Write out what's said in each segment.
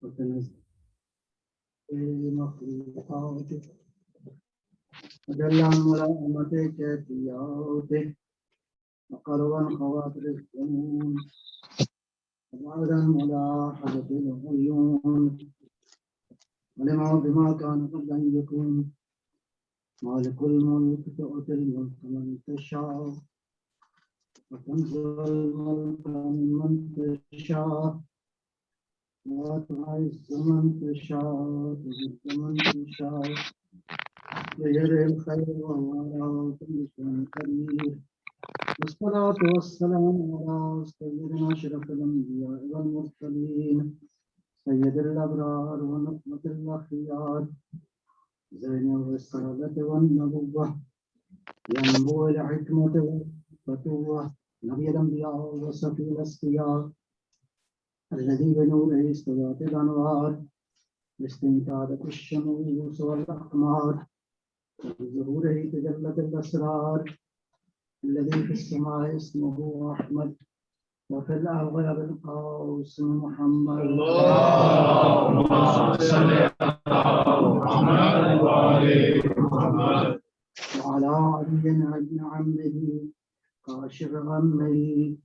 وتنزل مخلوقاتك وجل عن ملائمة كيفياتك وقربا خواطر الظنون وبعدا ملاحظة العيون ولما بما كان قبل أن يكون مالك الملك تؤتي الملك من تشاء وتنزع الملك ممن تشاء وتعز من تشاء وتذل من تشاء بيده الخير وهو على كل شيء قدير والصلاة والسلام على سيدنا أشرف الأنبياء والمرسلين سيد الأبرار ونقمة الأخيار زين الرسالة والنبوة ينبوع الحكمة والفتوة نبي الأنبياء وصفي الأصفياء الذي بنوره استضاءت الأنوار باستنكارة الشموس والأقمار بظهوره تجلت الأسرار الذي في السماء اسمه أحمد وفي الأرض بالقوس محمد اللهم صل على محمد وعلى محمد وعلى علي بن عمه كاشف غمه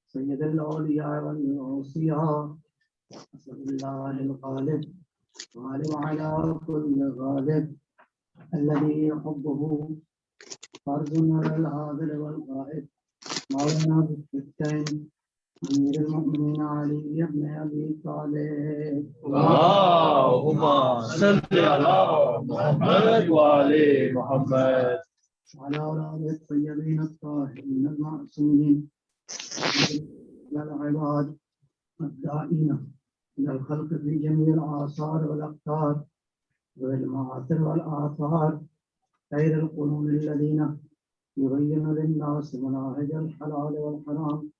سيد الأولياء والأوصياء أسد الله الغالب غالب على كل غالب الذي حبه فرض على الحاضر والغائب مولانا بالفتين أمير المؤمنين علي بن أبي طالب اللهم صل على محمد وعلى محمد وعلى أولاده الطيبين الطاهرين المعصومين للعباد الدائين إلى الخلق في جميع الآثار والأقطار والمآثر والآثار خير القرون الذين يبين للناس مناهج الحلال والحرام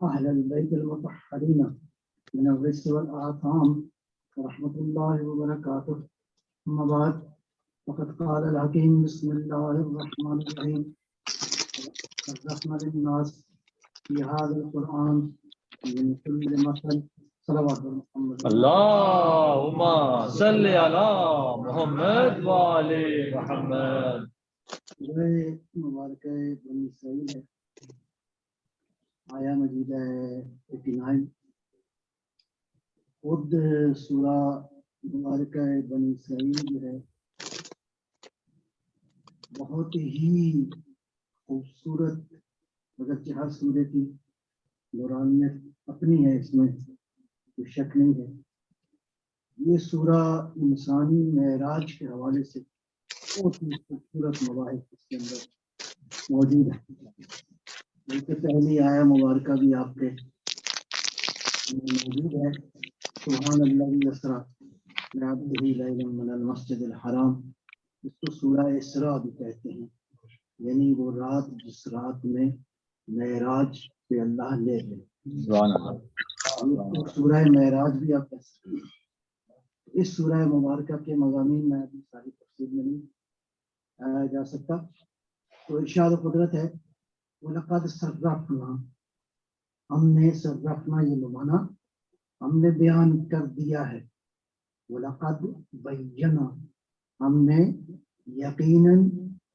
أهل البيت المطهرين من الرجس والآثام ورحمة الله وبركاته. أما بعد فقد قال الحكيم بسم الله الرحمن الرحيم صدقنا للناس في هذا القرآن من كل مثل صلوات محمد. اللهم صل على محمد وعلى محمد. سورہ مبارکہ بنی اسرائیل ہے، آیا مجیدہ ہے 89. خود سورہ مبارکہ بنی اسرائیل جو ہے بہت ہی خوبصورت، اگرچہ ہر سورہ کی نورانیت اپنی ہے، اس میں کوئی شک نہیں ہے. یہ سورہ انسانی معراج کے حوالے سے بہت ہی خوبصورت مباحث اس کے اندر موجود ہے. بلکہ پہلی آیا مبارکہ بھی آپ کے موجود ہے، سبحان اللہ اسریٰ بعبدہ لیلا من المسجد الحرام. اس کو سورہ اسراء بھی کہتے ہیں، یعنی وہ رات جس رات میں معراج پہ اللہ لے گئے. سورہ معراج بھی آپ کہہ سکتے ہیں. اس سورہ مبارکہ کے مضامین میں ابھی ساری تفصیل میں نہیں آیا جا سکتا. تو ارشاد قدرت ہے وَلَقَدْ صَرَّفْنَا، ہم نے صرفنا یہ مانا ہم نے بیان کر دیا ہے. وَلَقَدْ بَيَّنَا، ہم نے یقیناً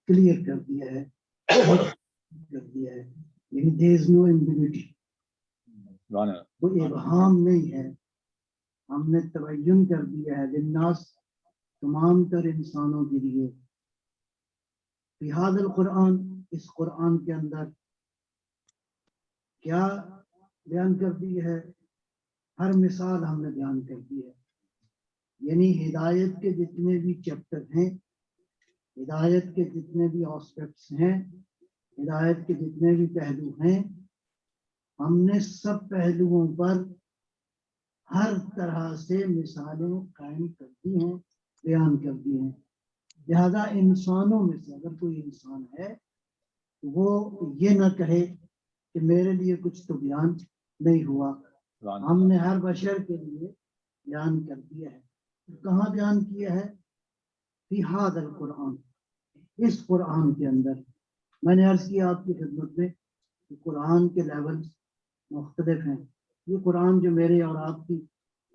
کلیئر کر دیا ہے، یعنی there is no ambiguity، وہ ابہام نہیں ہے. ہم نے تبین کر دیا ہے للناس، تمام تر انسانوں کے لیے، فی ھذا القرآن، اس قرآن کے اندر کیا بیان کر دی ہے؟ ہر مثال ہم نے بیان کر دی ہے. یعنی ہدایت کے جتنے بھی چیپٹر ہیں، ہدایت کے جتنے بھی آسپیکٹس ہیں، ہدایت کے جتنے بھی پہلو ہیں، ہم نے سب پہلوؤں پر ہر طرح سے مثالیں قائم کر دی ہیں، بیان کر دی ہیں. لہذا انسانوں میں سے اگر کوئی انسان ہے وہ یہ نہ کہے کہ میرے لیے کچھ تو بیان نہیں ہوا. ہم نے ہر بشر کے لیے بیان کر دیا ہے. کہاں بیان کیا ہے؟ فی ھذا القرآن، اس قرآن کے اندر. میں نے عرض کیا آپ کی خدمت میں کہ قرآن کے لیول مختلف ہیں. یہ قرآن جو میرے اور آپ کی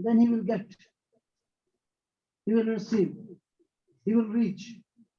then he will get, he will receive, he will reach।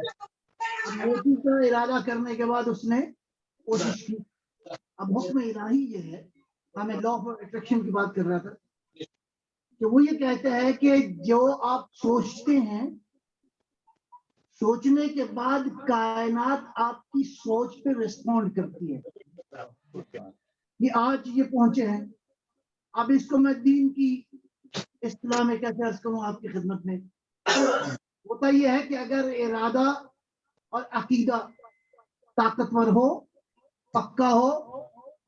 اب موتی کا ارادہ کرنے کے بعد اس نے کوشش کی. اب حکم الہی یہ ہے, ہمیں لا آف اٹریکشن کی بات کر رہا تھا, کہ وہ یہ کہتے ہیں کہ جو آپ سوچتے ہیں, سوچنے کے بعد کائنات آپ کی سوچ پہ رسپونڈ کرتی ہے. یہ آج یہ پہنچے ہیں. اب اس کو میں دین کی اصطلاح میں کیسے عرض کروں آپ کی خدمت میں. ہوتا یہ ہے کہ اگر ارادہ اور عقیدہ طاقتور ہو, پکا ہو,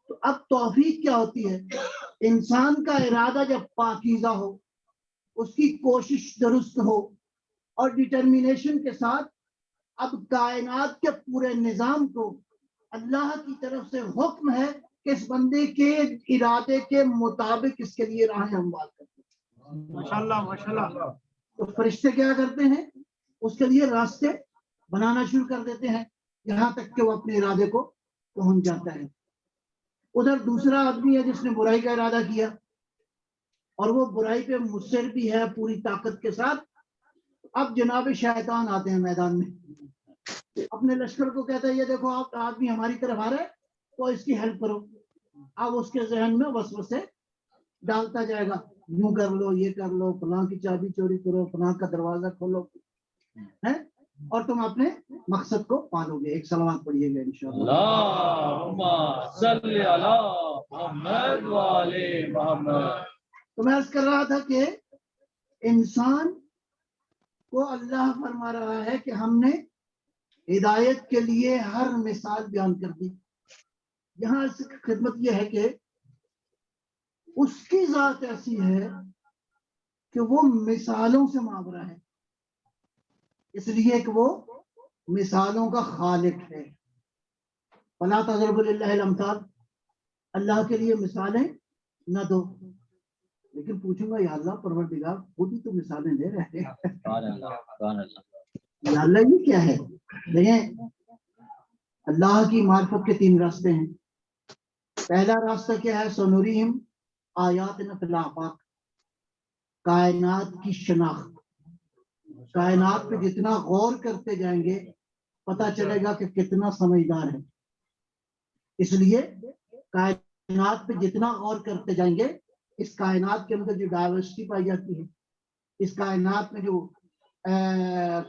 تو اب توفیق کیا ہوتی ہے؟ انسان کا ارادہ جب پاکیزہ ہو, اس کی کوشش درست ہو, اور ڈٹرمینیشن کے ساتھ اب کائنات کے پورے نظام کو اللہ کی طرف سے حکم ہے کہ اس بندے کے ارادے کے مطابق اس کے لیے راہیں ہموار کرتے ہیں. ماشاءاللہ ماشاءاللہ. تو فرشتے کیا کرتے ہیں؟ اس کے لیے راستے بنانا شروع کر دیتے ہیں, یہاں تک کہ وہ اپنے ارادے کو پہنچ جاتا ہے. ادھر دوسرا آدمی ہے جس نے برائی کا ارادہ کیا, اور وہ برائی پہ مصر بھی ہے پوری طاقت کے ساتھ. اب جناب شیطان آتے ہیں میدان میں, اپنے لشکر کو کہتا ہے یہ دیکھو آپ آدمی ہماری طرف آ رہا ہے تو اس کی ہیلپ کرو. اب اس کے ذہن میں وسوسے ڈالتا جائے گا, یوں کر لو, یہ کر لو, فلاں کی چابی چوری کرو, فلاں کا دروازہ کھولو, ہے, اور تم اپنے مقصد کو پالو گے. ایک صلوات پڑھیے گا انشاءاللہ. اللہم صلی علی محمد و آل محمد. تو میں عرض کر رہا تھا کہ انسان کو اللہ فرما رہا ہے کہ ہم نے ہدایت کے لیے ہر مثال بیان کر دی. یہاں خدمت یہ ہے کہ اس کی ذات ایسی ہے کہ وہ مثالوں سے ماورا ہے, اس لیے کہ وہ مثالوں کا خالق ہے. فلا تضربوا للہ الامثال, اللہ کے لیے مثالیں نہ دو. لیکن پوچھوں گا یا اللہ پروردگار خود ہی تو مثالیں دے رہے ہیں, یا اللہ یہ کیا ہے؟ دیکھیں, اللہ کی معرفت کے 3 راستے ہیں. پہلا راستہ کیا ہے؟ سنورہم آیاتنا فی الآفاق, کائنات کی شناخت. کائنات پہ جتنا غور کرتے جائیں گے پتہ چلے گا کہ کتنا سمجھدار ہے. اس لیے کائنات پہ جتنا غور کرتے جائیں گے, اس کائنات کے اندر جو ڈائیورسٹی پائی جاتی ہے, اس کائنات میں جو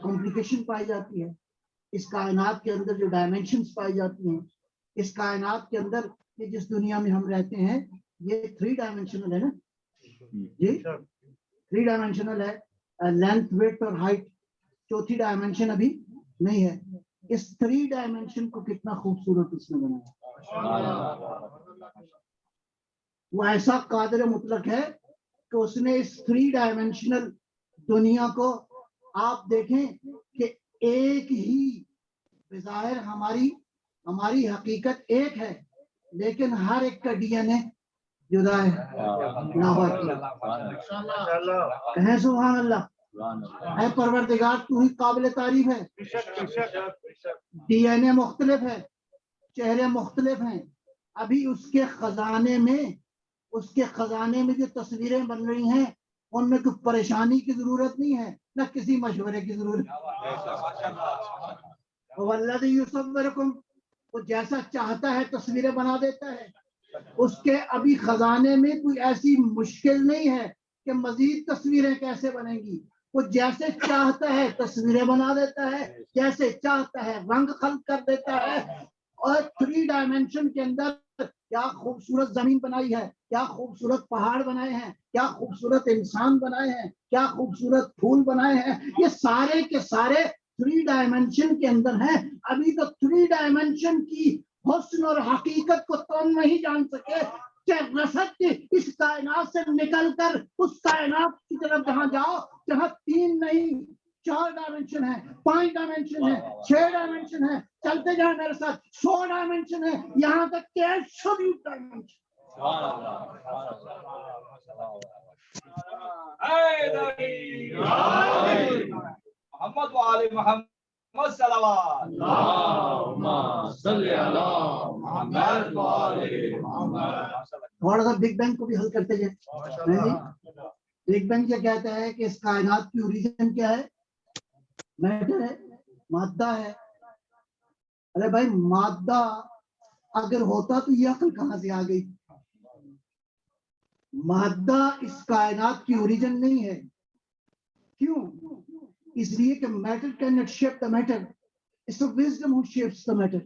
کمپلیکیشن پائی جاتی ہے, اس کائنات کے اندر جو ڈائمینشنز پائی جاتی ہیں, اس کائنات کے اندر یہ جس دنیا میں ہم رہتے ہیں یہ 3 ڈائمینشنل ہے نا جی, 3 ڈائمینشنل ہے, لینتھ, ویڈتھ اور ہائٹ. 4تھی ڈائمینشن ابھی نہیں ہے. اس 3 ڈائمینشن کو کتنا خوبصورت اس نے بنایا. وہ ایسا قادر مطلق ہے کہ اس نے اس 3 ڈائمینشنل دنیا کو, آپ دیکھیں کہ ایک ہی بظاہر ہماری حقیقت ایک ہے, لیکن ہر ایک کا ڈی این اے جدا ہے. کہیں سبحان اللہ. اے پروردگار تو ہی قابل تعریف ہے. ڈی این اے مختلف ہے, چہرے مختلف ہیں. ابھی اس کے خزانے میں جو تصویریں بن رہی ہیں ان میں کوئی پریشانی کی ضرورت نہیں ہے, نہ کسی مشورے کی ضرورت. والذی یصورکم, وہ جیسا چاہتا ہے تصویریں بنا دیتا ہے. اس کے ابھی خزانے میں کوئی ایسی مشکل نہیں ہے کہ مزید تصویریں کیسے بنیں گی. وہ جیسے چاہتا ہے تصویریں بنا دیتا ہے, جیسے چاہتا ہے رنگ خلق کر دیتا ہے. اور 3 ڈائمینشن کے اندر کیا خوبصورت زمین بنائی ہے, کیا خوبصورت پہاڑ بنائے ہیں, کیا خوبصورت انسان بنائے ہیں, کیا خوبصورت پھول بنائے ہیں. یہ سارے کے سارے 3 ڈائمینشن کے اندر ہیں. ابھی تو 3 ڈائمینشن کی حسن اور حقیقت کو تم نہیں جان سکے کہ رسد اس کائنات سے نکل کر اس کائنات کی طرف جہاں جاؤ جہاں 3 نہیں 4 ڈائمینشن ہے, 5 ڈائمینشن ہے, 6 ڈائمینشن ہے. چلتے جائیں میرے ساتھ, 100 ڈائمینشن ہے, یہاں تک کہ 120 ڈائمینشن. محمد و آل محمد صلوات. اللہم صلی علی محمد و آل محمد. تھوڑا سا بگ بینگ کو بھی حل کرتے جائیں. بگ بینگ کیا کہتا ہے کہ اس کائنات کی اوریجن کیا ہے؟ میٹر ہے, مادہ ہے. ارے بھائی مادہ اگر ہوتا تو یہ عقل کہاں سے آ گئی؟ مادہ اس کائنات کی اوریجن نہیں ہے. کیوں؟ اس لیے کہ matter can not shape the matter, it's the wisdom who shapes the matter.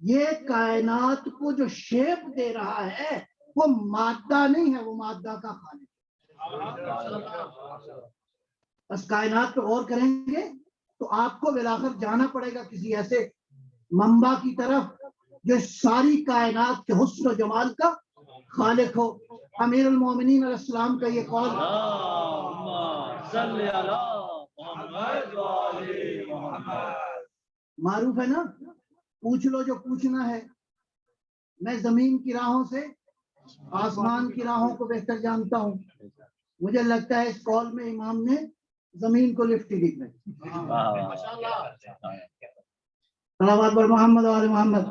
یہ کائنات کو جو شیپ دے رہا ہے وہ مادہ نہیں ہے، وہ مادہ کا خالق. بس کائنات پہ غور کریں گے تو آپ کو بالآخر جانا پڑے گا کسی ایسے منبع کی طرف جو ساری کائنات کے حسن و جمال کا خالق ہو. امیر المومنین علیہ السلام کا یہ قول معروف ہے نا، پوچھ لو جو پوچھنا ہے. میں زمین کی راہوں سے آسمان کی راہوں کو بہتر جانتا ہوں. مجھے لگتا ہے اس قول میں امام نے زمین کو لفٹ کی دی. صلوات پر محمد و آل محمد.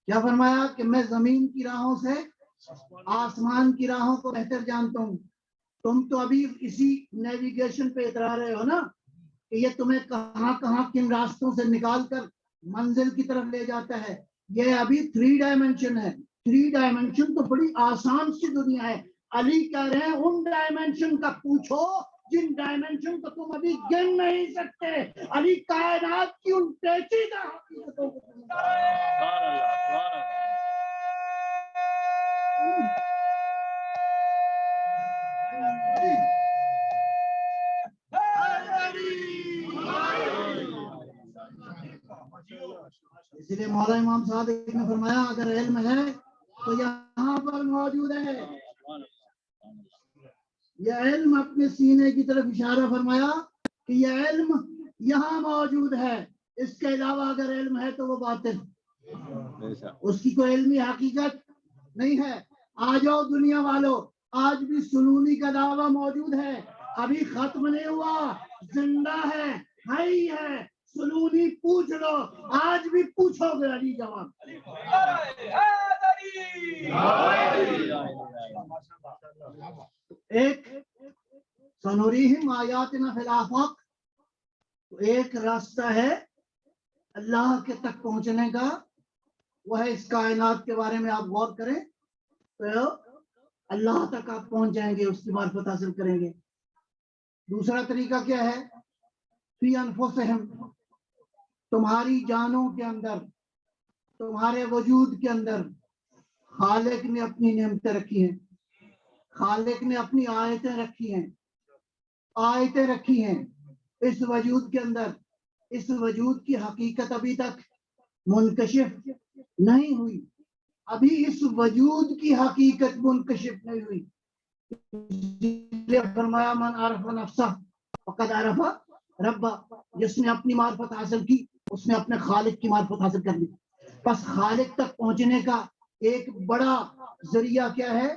کیا فرمایا کہ میں زمین کی راہوں سے آسمان کی راہوں کو بہتر جانتا ہوں. تم تو ابھی اسی نیویگیشن پہ اترا رہے ہو نا کہ یہ تمہیں کہاں کہاں کن راستوں سے نکال کر منزل کی طرف لے جاتا ہے. یہ ابھی 3 ڈائمنشن ہے. 3 ڈائمنشن تو بڑی آسان سی دنیا ہے. علی کہہ رہے ہیں ان ڈائمنشن کا پوچھو جن ڈائمنشن کو تم ابھی گن نہیں سکتے. علی کائنات کی ان پیچیدہ حقیقتوں کو اسی لیے مولانا امام صادق نے فرمایا اگر علم ہے تو یہاں پر موجود ہے. یہ علم اپنے سینے کی طرف اشارہ فرمایا کہ یہ علم یہاں موجود ہے. اس کے علاوہ اگر علم ہے تو وہ باطل، اس کی کوئی علمی حقیقت نہیں ہے. آ جاؤ دنیا والو، آج بھی سنونی کا دعویٰ موجود ہے، ابھی ختم نہیں ہوا، زندہ ہے، حی ہے. سنونی پوچھ لو، آج بھی پوچھو گے علی جواب. ایک سنوریہم آیاتنا فی الآفاق، ایک راستہ ہے اللہ کے تک پہنچنے کا، وہ ہے اس کائنات کے بارے میں آپ غور کریں تو اللہ تک آپ پہنچ جائیں گے، اس کی معرفت حاصل کریں گے. دوسرا طریقہ کیا ہے؟ فی انفسہم، تمہاری جانوں کے اندر، تمہارے وجود کے اندر خالق نے اپنی نعمتیں رکھی ہیں، خالق نے اپنی آیتیں رکھی ہیں، آیتیں رکھی ہیں اس وجود کے اندر. اس وجود کی حقیقت ابھی تک منکشف نہیں ہوئی، ابھی اس وجود کی حقیقت منکشف نہیں ہوئی. اس لیے فرمایا من عرف نفسہ فقد عرف ربہ، جس نے اپنی معرفت حاصل کی اس نے اپنے خالق کی معرفت حاصل کر لی. بس خالق تک پہنچنے کا ایک بڑا ذریعہ کیا ہے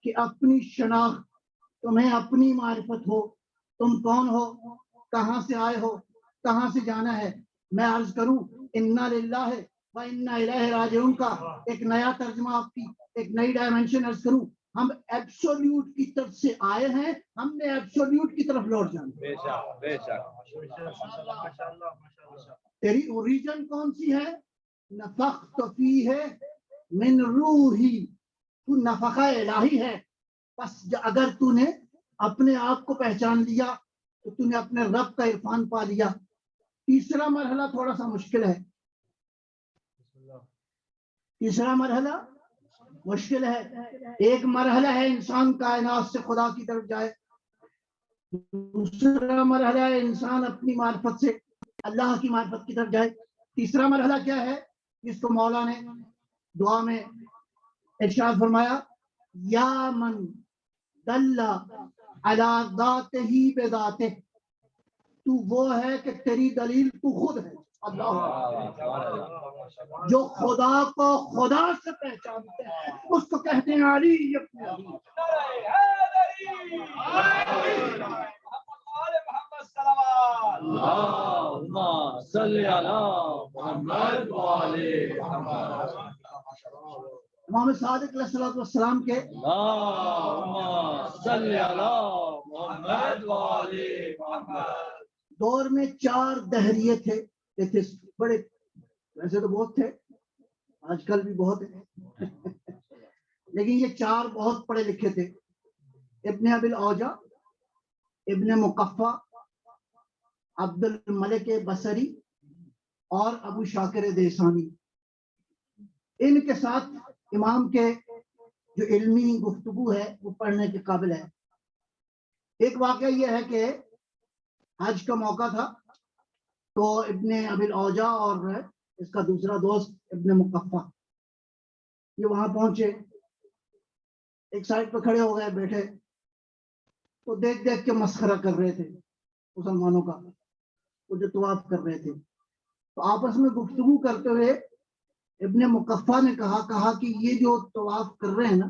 کہ اپنی شناخت، تمہیں اپنی معرفت ہو، تم کون ہو، کہاں سے آئے ہو، کہاں سے جانا ہے. میں عرض کروں انا للہ و انا الیہ راجعون کا ایک نیا ترجمہ، آپ کی ایک نئی ڈائمنشن عرض کروں. ہم ایبسولوٹ کی طرف سے آئے ہیں، ہم نے ایبسولوٹ کی طرف لوٹ جانا. بے شک. تیری اوریجن کون سی ہے؟ نفخت فیہ من روحی، تو نفخہ الہی ہے. بس اگر تو نے اپنے آپ کو پہچان لیا تو تو نے اپنے رب کا عرفان پا لیا. تیسرا مرحلہ تھوڑا سا مشکل ہے، تیسرا مرحلہ مشکل ہے. ایک مرحلہ ہے انسان کائنات سے خدا کی طرف جائے، دوسرا مرحلہ ہے انسان اپنی معرفت سے اللہ کی معرفت کی طرف جائے. تیسرا مرحلہ کیا ہے جس کو مولا نے دعا میں ارشاد فرمایا یا من دل علی ذاتہ بذاتہ، تو وہ ہے کہ تیری دلیل تو خود ہے. اللہ جو خدا کو خدا سے پہچانتے ہیں اس کو کہتے ہیں علی ابن علی. اللہم صلی علی محمد و آل محمد. امام صادق علیہ الصلوۃ والسلام کے اللهم صل على محمد وعلى محمد. دور میں 4 دہریے تھے، تھے بڑے، ویسے تو بہت تھے، آج کل بھی بہت ہیں لیکن یہ 4 بہت پڑھے لکھے تھے: ابن ابی الاوجا، ابن مقفع، عبد الملک بصری اور ابو شاکر دیسانی. ان کے ساتھ امام کے جو علمی گفتگو ہے وہ پڑھنے کے قابل ہے. ایک واقعہ یہ ہے کہ حج کا موقع تھا تو ابن ابی الاوجا اور اس کا دوسرا دوست ابن مقفع یہ وہاں پہنچے، ایک سائڈ پہ کھڑے ہو گئے، بیٹھے تو دیکھ دیکھ کے مسخرہ کر رہے تھے مسلمانوں کا، وہ جو طواف کر رہے تھے. تو آپس میں گفتگو کرتے ہوئے ابن مقفع نے کہا کہ یہ جو طواف کر رہے ہیں نا،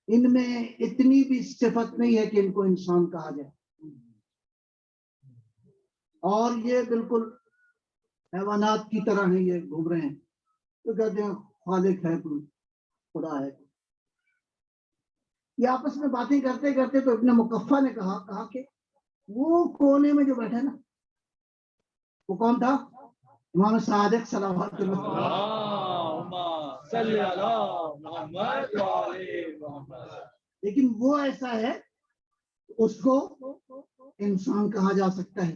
ان میں اتنی بھی صفت نہیں ہے کہ ان کو انسان کہا جائے، اور یہ بالکل حیوانات کی طرح ہیں، یہ گھوم رہے ہیں. تو کہتے ہیں خالق ہے کوئی، خدا ہے. یہ آپس میں باتیں کرتے کرتے تو ابن مقفع نے کہا کہ وہ کونے میں جو بیٹھے نا، وہ کون تھا؟ امام صادق صلوات اللہ. اللهم صل على محمد وعلى محمد. لیکن وہ ایسا ہے اس کو انسان کہا جا سکتا ہے.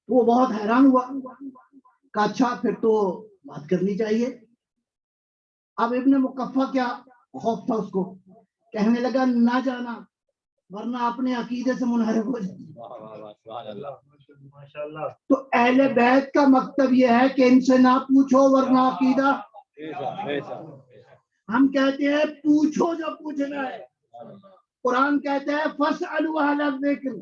وہ بہت حیران ہوا کہ اچھا پھر تو بات کرنی چاہیے. اب ابن مقفع کیا خوف تھا اس کو، کہنے لگا نہ جانا ورنہ اپنے عقیدے سے منحرف ہو جائے. تو اہل بیت کا مکتب یہ ہے کہ ان سے نہ پوچھو ورنہ عقیدہ. ہم کہتے ہیں پوچھو جو پوچھنا ہے. قرآن کہتا ہے فاسألوا اہل الذکر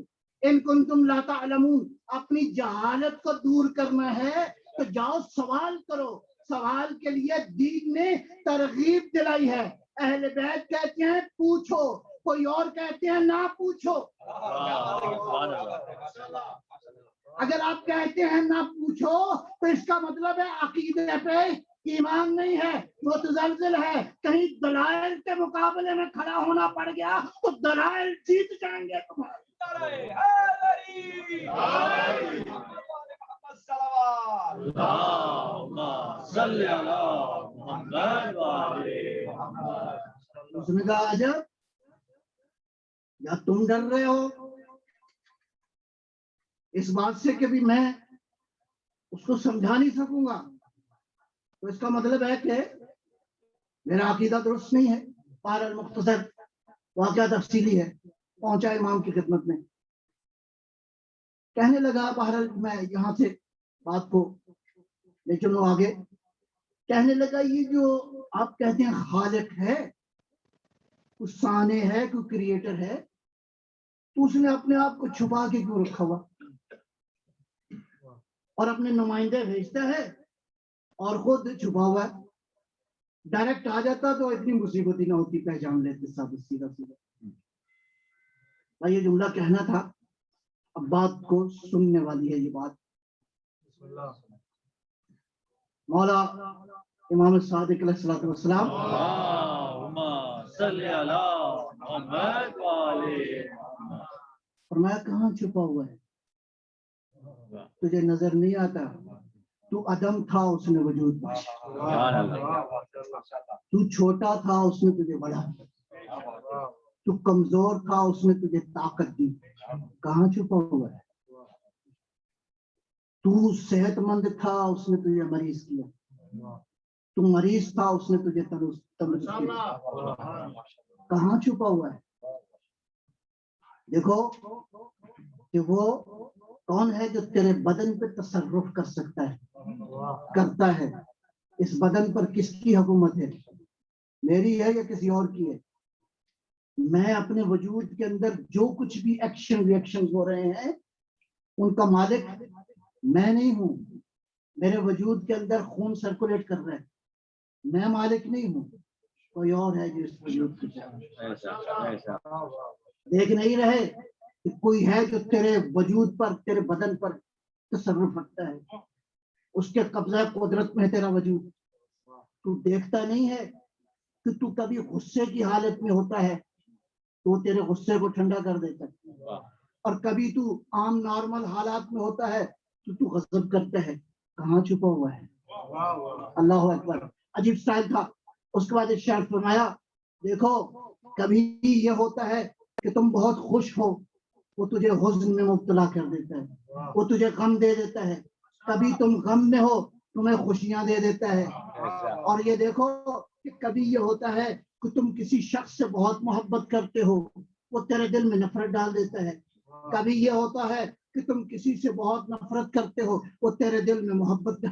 ان کنتم لا تعلمون. اپنی جہالت کو دور کرنا ہے تو جاؤ سوال کرو. سوال کے لیے دین نے ترغیب دلائی ہے. اہل بیت کہتے ہیں پوچھو، کوئی اور کہتے ہیں نہ پوچھو. اگر آپ کہتے ہیں نہ پوچھو تو اس کا مطلب ہے عقیدے پہ ایمان نہیں ہے، متزلزل ہے. کہیں دلائل کے مقابلے میں کھڑا ہونا پڑ گیا تو دلائل جیت جائیں گے تمہارے. اس نے کہا عجب، یا تم ڈر رہے ہو اس بات سے کہ بھی میں اس کو سمجھا نہیں سکوں گا، تو اس کا مطلب ہے کہ میرا عقیدہ درست نہیں ہے. بہر المختصر واقعہ تفصیلی ہے. پہنچا امام کی خدمت میں، کہنے لگا، بہرحال میں یہاں سے بات کو لے چلو آگے. کہنے لگا یہ جو آپ کہتے ہیں خالق ہے، کوئی صانع ہے، کوئی کریٹر ہے، تو اس نے اپنے آپ کو چھپا کے کیوں رکھا ہوا اور اپنے نمائندے بھیجتا ہے اور خود چھپا ہوا ہے. ڈائریکٹ آ جاتا تو اتنی مصیبت ہی نہ ہوتی، پہچان لیتے سب سیدھا سیدھا. یہ جملہ کہنا تھا، اب بات کو سننے والی ہے یہ بات. مولا امام صادق علیہ الصلوۃ والسلام فرمایا کہاں چھپا ہوا ہے؟ تجھے نظر نہیں آتا؟ تو عدم تھا اس نے وجود بخشا، تو چھوٹا تھا اس نے تجھے بڑا، تو کمزور تھا اس نے تجھے طاقت دی. کہاں چھپا ہوا ہے؟ تو صحت مند تھا اس نے تجھے مریض کیا، تو مریض تھا اس نے تجھے تندرست کیا. کہاں چھپا ہوا ہے؟ دیکھو کہ وہ کون ہے جو تیرے بدن پہ تصرف کر سکتا ہے، کرتا ہے. اس بدن پر کس کی حکومت ہے؟ میری ہے یا کسی اور کی ہے؟ میں اپنے وجود کے اندر جو کچھ بھی ایکشن ریئیکشن ہو رہے ہیں ان کا مالک میں نہیں ہوں. میرے وجود کے اندر خون سرکولیٹ کر رہا ہے، میں مالک نہیں ہوں، کوئی اور ہے جو اس وجود کو دیکھ نہیں رہے کہ کوئی ہے جو تیرے وجود پر، تیرے بدن پر تصرف رکھتا ہے. اس کے قبضہ قدرت میں ہے تیرا وجود. تو دیکھتا نہیں ہے کہ تو کبھی غصے کی حالت میں ہوتا ہے تو تیرے غصے کو ٹھنڈا کر دیتا ہے، اور کبھی تو عام نارمل حالات میں ہوتا ہے تو غضب کرتا ہے. کہاں چھپا ہوا ہے؟ اللہ اکبر. عجیب سٹائل تھا. اس کے بعد ارشاد فرمایا دیکھو کبھی یہ ہوتا ہے کہ تم بہت خوش ہو وہ تجھے حزن میں مبتلا کر دیتا ہے، وہ تجھے غم دے دیتا ہے. کبھی تم غم میں ہو تمہیں خوشیاں دے دیتا ہے. اور یہ دیکھو کہ کبھی یہ ہوتا ہے کہ تم کسی شخص سے بہت محبت کرتے ہو وہ تیرے دل میں نفرت ڈال دیتا ہے. کبھی یہ ہوتا ہے کہ تم کسی سے بہت نفرت کرتے ہو وہ تیرے دل میں محبت.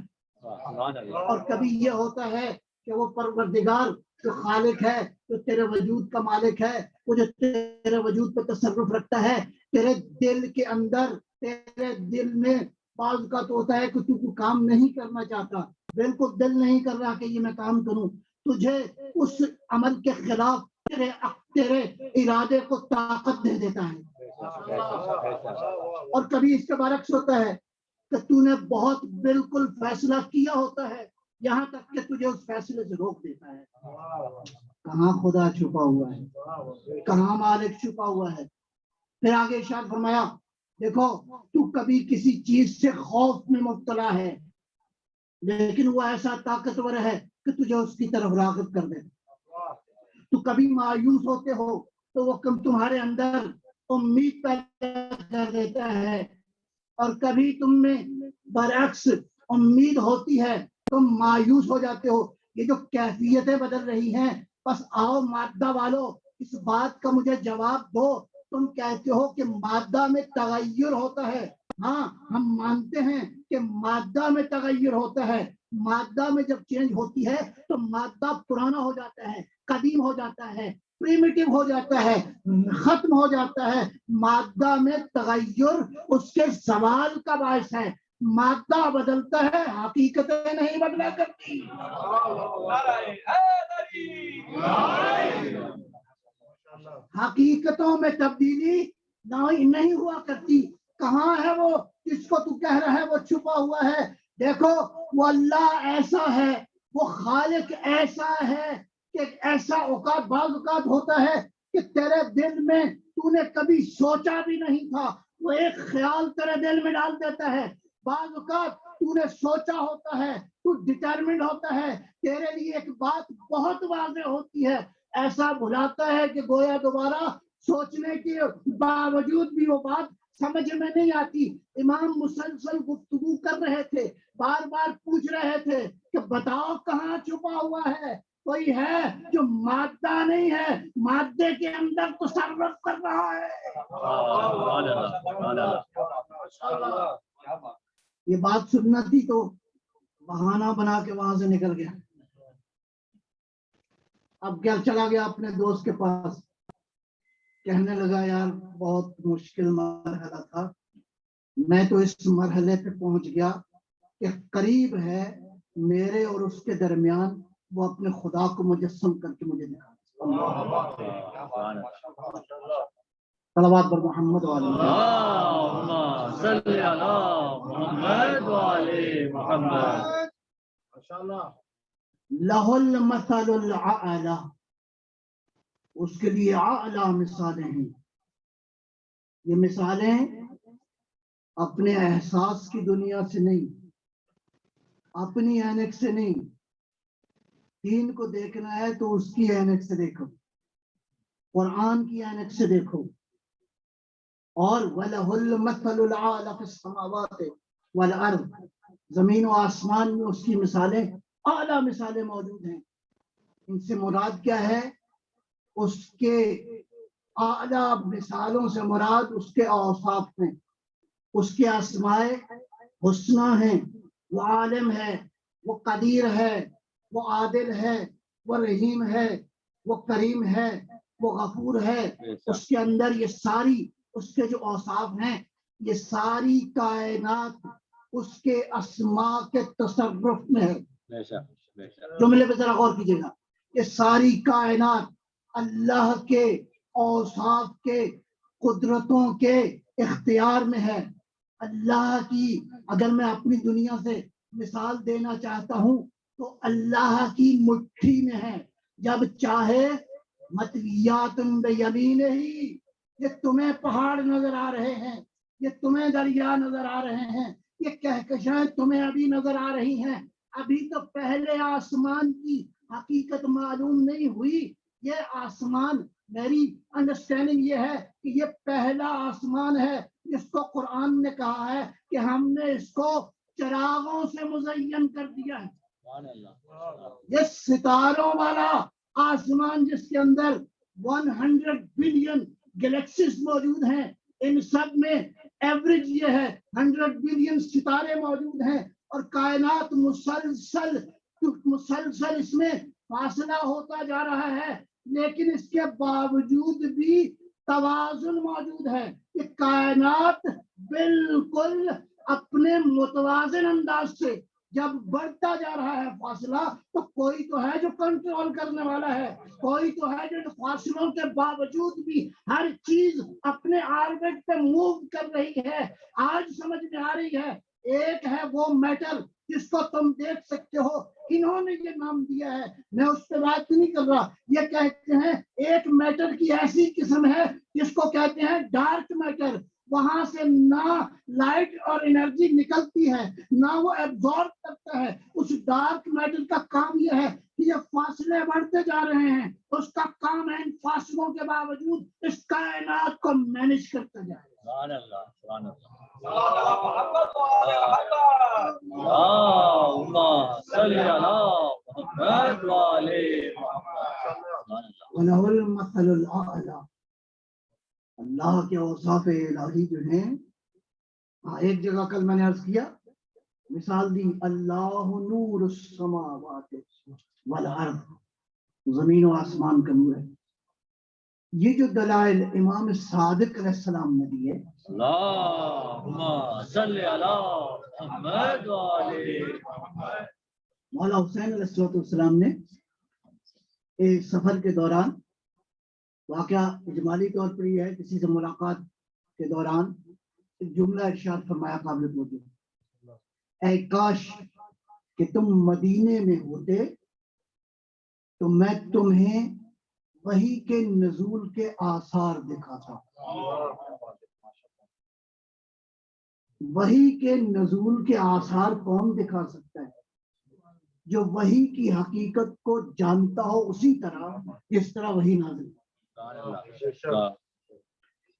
اور کبھی یہ ہوتا ہے کہ وہ پروردگار جو خالق ہے، جو تیرے وجود کا مالک ہے، وہ جو تیرے وجود پہ تصرف رکھتا ہے، تیرے دل کے اندر، تیرے دل میں بعض کا تو ہوتا ہے کہ تو کام نہیں کرنا چاہتا، بالکل دل نہیں کر رہا کہ یہ میں کام کروں، تجھے اس عمل کے خلاف تیرے ارادے کو طاقت دے دیتا ہے. اور کبھی اس کے برعکس ہوتا ہے کہ تو نے بہت بالکل فیصلہ کیا ہوتا ہے یہاں تک کہ تجھے اس فیصلے سے روک دیتا ہے. کہاں خدا چھپا ہوا ہے؟ کہاں مالک چھپا ہوا ہے؟ پھر آگے ارشاد فرمایا دیکھو تو کبھی کسی چیز سے خوف میں مبتلا ہے لیکن وہ ایسا طاقتور ہے کہ تجھے اس کی طرف راغب کر دے. تو کبھی مایوس ہوتے ہو تو وہ تمہارے اندر امید پیدا کر دیتا ہے، اور کبھی تم میں برعکس امید ہوتی ہے تم مایوس ہو جاتے ہو. یہ جو کیفیتیں بدل رہی ہیں، بس آؤ مادہ والو اس بات کا مجھے جواب دو. تم کہتے ہو کہ مادہ میں تغیر ہوتا ہے، ہاں ہم مانتے ہیں کہ مادہ میں تغیر ہوتا ہے. مادہ میں جب چینج ہوتی ہے تو مادہ پرانا ہو جاتا ہے، قدیم ہو جاتا ہے، پریمیٹیو ہو جاتا ہے، ختم ہو جاتا ہے. مادہ میں تغیر اس کے زوال کا باعث ہے. مادہ بدلتا ہے، حقیقتیں نہیں بدلا کرتی. حقیقتوں میں تبدیلی نہیں ہوا کرتی. کہاں ہے وہ جس کو تو کہہ رہا ہے وہ چھپا ہوا ہے؟ دیکھو وہ اللہ ایسا ہے، وہ خالق ایسا ہے کہ ایسا اوقات بعض اوقات ہوتا ہے کہ تیرے دل میں تو نے کبھی سوچا بھی نہیں تھا وہ ایک خیال تیرے دل میں ڈال دیتا ہے. بعض اوقات تو نے سوچا ہوتا ہے، تو ڈٹرمنڈ ہوتا ہے، تیرے لیے ایک بات بہت واضح ہوتی ہے، ایسا بھلاتا ہے کہ گویا دوبارہ سوچنے کے باوجود بھی وہ بات سمجھ میں نہیں آتی. امام مسلسل گفتگو کر رہے تھے، بار بار پوچھ رہے تھے کہ بتاؤ کہاں چھپا ہوا ہے؟ کوئی ہے جو مادہ نہیں ہے، مادے کے اندر تصرف کر رہا ہے. یہ بات سننا تھی تو بہانہ بنا کے وہاں سے نکل گیا. اب کیا چلا گیا اپنے دوست کے پاس، کہنے لگا یار بہت مشکل مرحلہ تھا، میں تو اس مرحلے پہ پہنچ گیا کہ قریب ہے میرے اور اس کے درمیان وہ اپنے خدا کو مجسم کر کے مجھے دکھا. صلوات پر محمد لہ المثل الاعلی، اس کے لیے اعلی مثالیں ہیں. یہ مثالیں اپنے احساس کی دنیا سے نہیں، اپنی اینک سے نہیں. دین کو دیکھنا ہے تو اس کی اینک سے دیکھو، قرآن کی اینک سے دیکھو. اور وَلَهُ الْمَثَلُ الْأَعْلَى فِي السَّمَاوَاتِ وَالْأَرْضِ، زمین و آسمان میں اس کی مثالیں، اعلیٰ مثالیں موجود ہیں. ان سے مراد کیا ہے؟ اس کے اعلیٰ مثالوں سے مراد اس کے اوصاف ہیں، اس کے اسماء حسنہ ہیں. وہ عالم ہے، وہ قدیر ہے، وہ عادل ہے، وہ رحیم ہے، وہ کریم ہے، وہ غفور ہے. اس کے اندر یہ ساری اس کے جو اوصاف ہیں، یہ ساری کائنات اس کے اسماء کے تصرف میں ہے. جملے پہ ذرا غور کیجیے گا، یہ ساری کائنات اللہ کے اوصاف کے، قدرتوں کے اختیار میں ہے. اللہ کی اگر میں اپنی دنیا سے مثال دینا چاہتا ہوں تو اللہ کی مٹھی میں ہے، جب چاہے مطویات بیمینہ، یہ تمہیں پہاڑ نظر آ رہے ہیں، یہ تمہیں دریا نظر آ رہے ہیں، یہ کہکشائیں تمہیں ابھی نظر آ رہی ہیں، ابھی تو پہلے آسمان کی حقیقت معلوم نہیں ہوئی. یہ آسمان، میری انڈرسٹینڈنگ یہ ہے کہ یہ پہلا آسمان ہے جس کو قرآن نے کہا ہے کہ ہم نے اس کو چراغوں سے مزین کر دیا ہے. یہ ستاروں والا آسمان جس کے اندر 100 بلین گلیکسیز موجود ہیں، ان سب میں ایوریج یہ ہے 100 بلین ستارے موجود ہیں، اور کائنات مسلسل اس میں فاصلہ ہوتا جا رہا ہے، لیکن اس کے باوجود بھی توازن موجود ہے. یہ کائنات بالکل اپنے متوازن انداز سے جب بڑھتا جا رہا ہے فاصلہ، تو کوئی تو ہے جو کنٹرول کرنے والا ہے، کوئی تو ہے جو فاصلوں کے باوجود بھی ہر چیز اپنے آربٹ پہ موو کر رہی ہے. آج سمجھ میں آ رہی ہے. ایک ہے وہ میٹر جس کو تم دیکھ سکتے ہو، انہوں نے یہ نام دیا ہے، میں اس پہ بات نہیں کر رہا. یہ کہتے ہیں ایک میٹر کی ایسی قسم ہے جس کو کہتے ہیں ڈارک میٹر، وہاں سے نہ لائٹ اور انرجی نکلتی ہے نہ وہ ایبزارب کرتا ہے. اس ڈارک میٹر کا کام یہ ہے کہ یہ فاصلے بڑھتے جا رہے ہیں، اس کا کام ہے ان فاصلوں کے باوجود اس کائنات کو مینج کرتا جائے. سبحان اللہ، سبحان اللہ. وَلَهُ الْمَثَلُ الْأَعْلَى. اللہ کے اوصاف الہی جو ہیں، ایک جگہ کل میں نے عرض کیا، مثال دی، اللہ نور السماوات والارض، زمین و آسمان کا نور ہے. یہ جو دلائل امام صادق علیہ السلام نے دیے، اللہم صلی علی محمد وعلی محمد. مولا حسین علیہ السلام نے ایک سفر کے دوران، واقعہ اجمالی طور پر یہ ہے، کسی سے ملاقات کے دوران ایک جملہ ارشاد فرمایا قابل توجہ، اے کاش کہ تم مدینے میں ہوتے تو میں تمہیں وحی کے نزول کے آثار دکھاتا. وحی کے نزول کے آثار کون دکھا سکتا ہے؟ جو وحی کی حقیقت کو جانتا ہو اسی طرح جس طرح وحی نازل.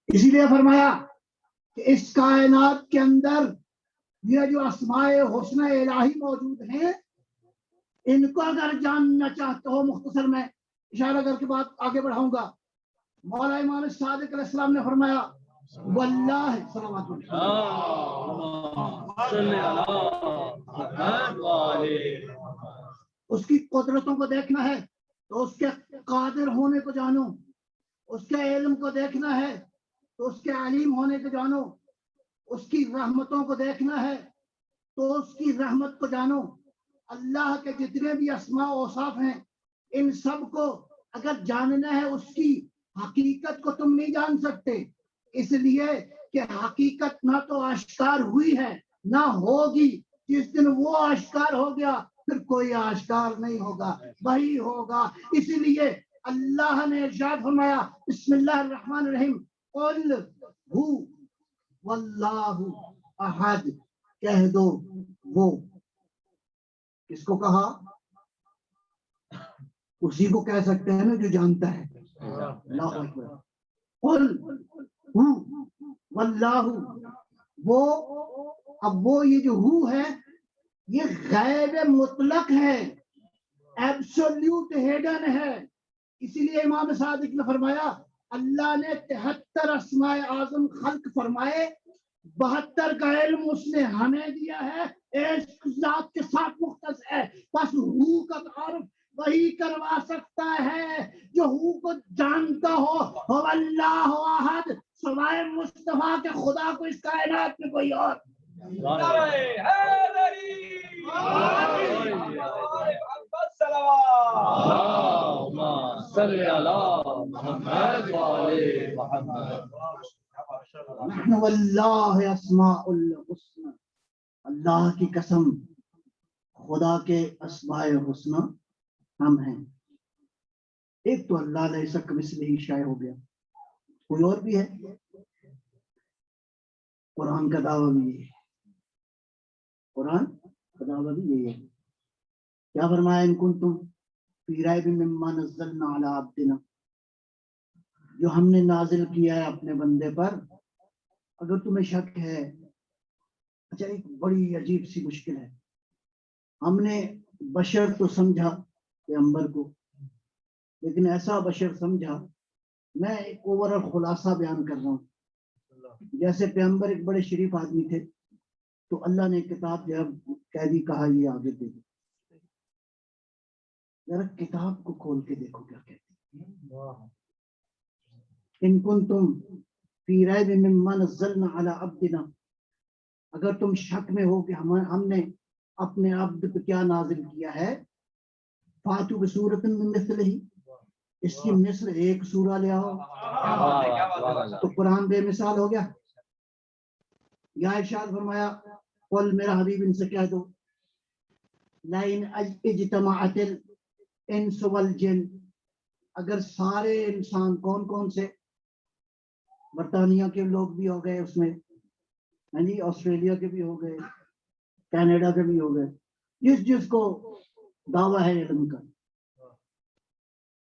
اسی لیے فرمایا کہ اس کائنات کے اندر یہ جو اسماء حسنہ الہی موجود ہیں، ان کو اگر جاننا چاہتے ہو، مختصر میں اشارہ کر کے بات آگے بڑھاؤں گا. مولا امام صادق علیہ السلام نے فرمایا واللہ صلوات اس کی قدرتوں کو دیکھنا ہے تو اس کے قادر ہونے کو جانو، اس کے علم کو دیکھنا ہے تو اس کے علیم ہونے کو جانو، اس کی رحمتوں کو دیکھنا ہے تو اس کی رحمت کو جانو. اللہ کے جتنے بھی اسماء و اوصاف ہیں، ان سب کو اگر جاننا ہے اس کی حقیقت کو تم نہیں جان سکتے، اس لیے کہ حقیقت نہ تو آشکار ہوئی ہے نہ ہوگی. جس دن وہ آشکار ہو گیا پھر کوئی آشکار نہیں ہوگا، وہی ہوگا. اسی لیے اللہ نے ارشاد فرمایا بسم اللہ الرحمن الرحیم قل ہو واللہ احد، کہہ دو وہ. کس کو کہا؟ اسی کو کہہ سکتے ہیں نا جو جانتا ہے. اللہ اکبر. قل ہو واللہ، وہ، اب وہ یہ جو ہو ہے یہ غیب مطلق ہے، ایبسولوٹ ہیڈن ہے. اسی لیے امام صادق نے فرمایا اللہ نے 73 اسماء اعظم خلق فرمائے، 72 کا علم اس نے ہمیں دیا ہے، ایک ذات کے ساتھ مختص ہے. بس ہو کا تعارف وہی کروا سکتا ہے جو ہو کو جانتا ہو. اللہ احد، سوائے مصطفیٰ کے خدا کو اس کائنات میں کوئی اور. نحن واللہ اسماء الحسنى، اللہ کی قسم خدا کے اسماء حسنہ ہم ہیں. ایک تو اللہ لیس کمثلہ شیء ہو گیا, کوئی اور بھی ہے؟ قرآن کا دعویٰ بھی یہ ہے, قرآن کا دعویٰ بھی یہی ہے. کیا فرمایا؟ ان کنتم فی ریب مما نزلنا علی عبدنا, جو ہم نے نازل کیا ہے اپنے بندے پر, اگر تمہیں شک ہے. اچھا, ایک بڑی عجیب سی مشکل ہے. ہم نے بشر تو سمجھا پیغمبر کو, لیکن ایسا بشر سمجھا, میں ایک اوورآل خلاصہ بیان کر رہا ہوں. جیسے پیغمبر ایک بڑے شریف آدمی تھے, تو اللہ نے کتاب جب قیدی کہا یہ آگے دے دو, ذرا کتاب کو کھول کے دیکھو کیا کہتی ہے. ان کنتم فی ریب مما نزلنا علی عبدنا, اگر تم شک میں ہو کہ ہم نے اپنے عبد پہ کیا نازل کیا ہے, فاتو بسورۃ من مثلہ, اس کی مثل ایک سورہ لے آؤ. تو قرآن بے مثال ہو گیا. یا ارشاد فرمایا, قل میرا حبیب ان سے کہہ دو, لئن اجتمعت الانس والجن, اگر سارے انسان, کون کون سے؟ برطانیہ کے لوگ بھی ہو گئے اس میں, ہاں جی, آسٹریلیا کے بھی ہو گئے, کینیڈا کے بھی ہو گئے, جس کو دعویٰ ہے علم کا.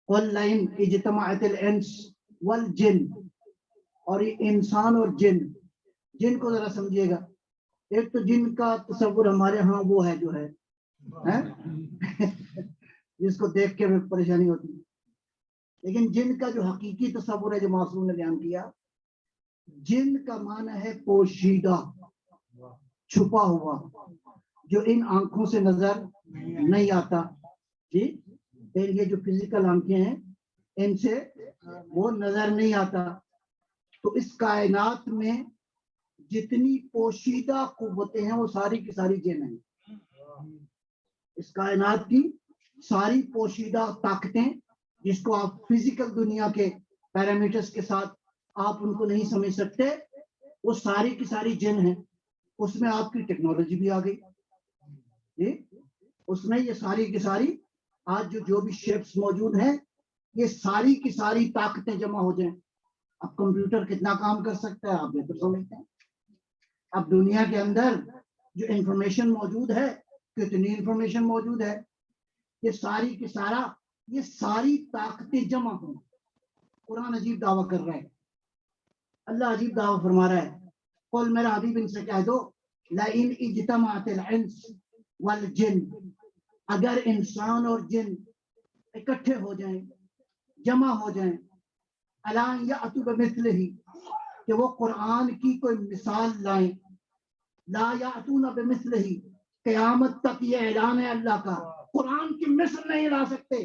قل لئن اجتمعت الانس والجن, اور یہ انسان اور جن, جن کو ذرا سمجھیے گا. ایک تو جن کا تصور ہمارے ہاں وہ ہے جو ہے جس کو دیکھ کے ہمیں پریشانی ہوتی ہے, لیکن جن کا جو حقیقی تصور ہے جو معصوم نے بیان کیا, جن کا معنی ہے پوشیدہ, چھپا ہوا, جو ان آنکھوں سے نظر نہیں آتا. جی, پھر یہ جو فزیکل آنکھیں ہیں ان سے وہ نظر نہیں آتا. تو اس کائنات میں جتنی پوشیدہ قوتیں ہیں وہ ساری کی ساری جن ہیں. اس کائنات کی ساری پوشیدہ طاقتیں, جس کو آپ فزیکل دنیا کے پیرامیٹرز کے ساتھ آپ ان کو نہیں سمجھ سکتے, وہ ساری کی ساری جن ہیں. اس میں آپ کی ٹیکنالوجی بھی آ گئی جی, اس میں یہ ساری کی ساری آج جو بھی شیپس موجود ہیں, یہ ساری کی ساری طاقتیں جمع ہو جائیں. اب کمپیوٹر کتنا کام کر سکتا ہے آپ بہتر سمجھتے ہیں. اب دنیا کے اندر جو انفارمیشن موجود ہے, کتنی انفارمیشن موجود ہے, یہ ساری کی سارا, یہ ساری طاقتیں جمع ہوں. قرآن عجیب دعویٰ کر رہا ہے, اللہ عجیب دعویٰ فرما رہا ہے. قل میرا حبیب ان سے کہہ دو, لئن اجتمعت الانس والجن, اگر انسان اور جن اکٹھے ہو جائیں, جمع ہو جائیں, الان یأتوا بمثلہ, کہ وہ قرآن کی کوئی مثال لائیں, لا یأتون بمثلہ, قیامت تک یہ اعلان ہے اللہ کا, قرآن کی مثل نہیں لا سکتے.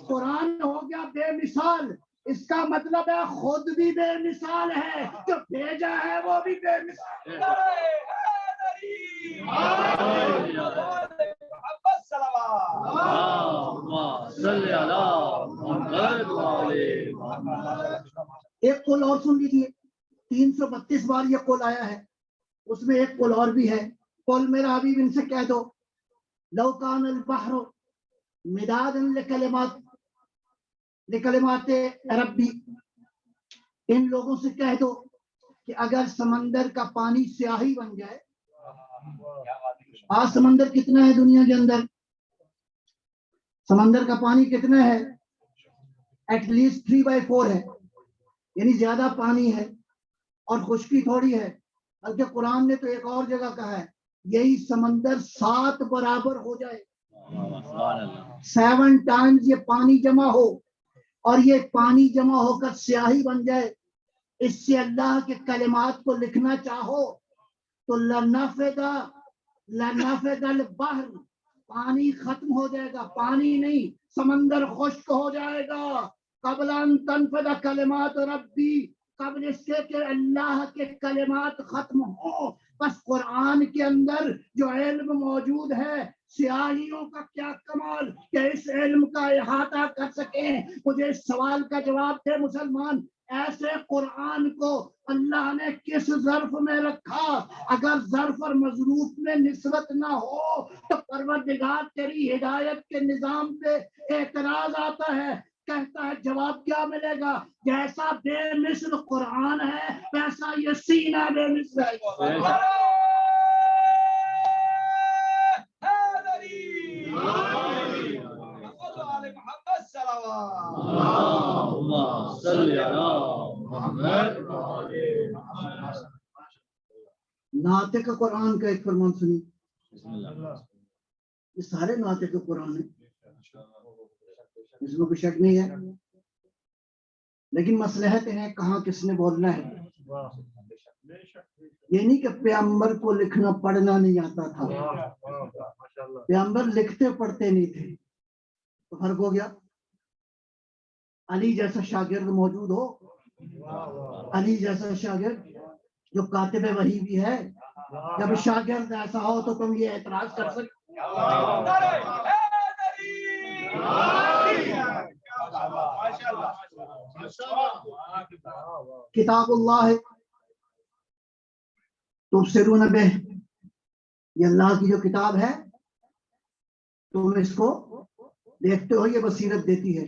قرآن ہو گیا بے مثال, اس کا مطلب ہے خود بھی بے مثال ہے, جو بھیجا ہے وہ بھی بے مثال ہے. ایک قول اور سن لیجیے, 332 بار یہ قول آیا ہے, اس میں ایک قول اور بھی ہے. قول میرا حبیب ان سے کہہ دو, لو کان البحر مدادا لکلمات ربی, ان لوگوں سے کہہ دو کہ اگر سمندر کا پانی سیاہی بن جائے. آج سمندر کتنا ہے دنیا کے اندر؟ سمندر کا پانی کتنا ہے؟ ایٹ لیسٹ 3/4 ہے, یعنی زیادہ پانی ہے اور خشکی تھوڑی ہے. بلکہ قرآن نے تو ایک اور جگہ کہا ہے, یہی سمندر 7 برابر ہو جائے, 7 ٹائمز یہ پانی جمع ہو, اور یہ پانی جمع ہو کر سیاہی بن جائے. اس سے اللہ کے کلمات کو لکھنا چاہو تو لنفد البحر, پانی ختم ہو جائے گا, پانی نہیں, سمندر خشک ہو جائے گا. قبل ان تنفد کلمات ربی, قبل اس کے کہ اللہ کے کلمات ختم ہو. بس قرآن کے اندر جو علم موجود ہے, سیاہیوں کا کیا کمال کہ اس علم کا احاطہ کر سکیں. مجھے اس سوال کا جواب دے مسلمان, ایسے قرآن کو اللہ نے کس ظرف میں رکھا؟ اگر ظرف اور مظروف میں نسبت نہ ہو تو پروردگار تیری ہدایت کے نظام پہ اعتراض آتا ہے، کہتا ہے جواب کیا ملے گا؟ جیسا بے مثل قرآن ہے ویسا یہ سینہ بے مثل ہے۔ اللهم صل على محمد ناطق قرآن کا ایک فرمان سنی، بسم اللہ۔ یہ سارے ناطق قرآن ہیں، اس میں کوئی شک نہیں ہے، لیکن مصلحت ہے کہاں کس نے بولنا ہے۔ یہ نہیں کہ پیغمبر کو لکھنا پڑھنا نہیں آتا تھا، پیغمبر لکھتے پڑھتے نہیں تھے، تو فرق ہو گیا۔ علی جیسا شاگرد موجود ہو، علی جیسا شاگرد جو کاتب وحی بھی ہے، جب شاگرد ایسا ہو تو تم یہ اعتراض کر سکتے۔ کتاب اللہ ہے تبصرون بہ، یہ اللہ کی جو کتاب ہے تم اس کو دیکھتے ہو، یہ بصیرت دیتی ہے۔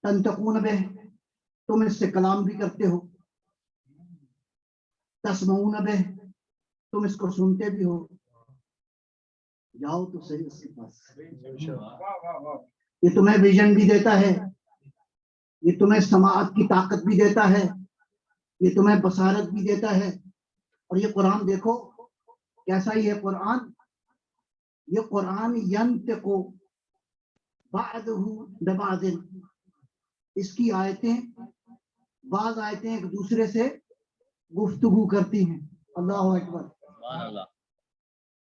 تنطقون بہ، تم اس سے کلام بھی کرتے ہو۔ تسمعون بہ، تم اس کو سنتے بھی ہو۔ جاؤ تو صحیح اس کے پاس، یہ تمہیں ویژن بھی دیتا ہے، یہ تمہیں سماعت کی طاقت بھی دیتا ہے، یہ تمہیں بصارت بھی دیتا ہے۔ اور یہ قرآن دیکھو کیسا ہی ہے قرآن، یہ قرآن ینطق بعضہ ببعض، اس کی آیتیں بعض آیتیں ایک دوسرے سے گفتگو کرتی ہیں۔ اللہ اکبر، سبحان اللہ۔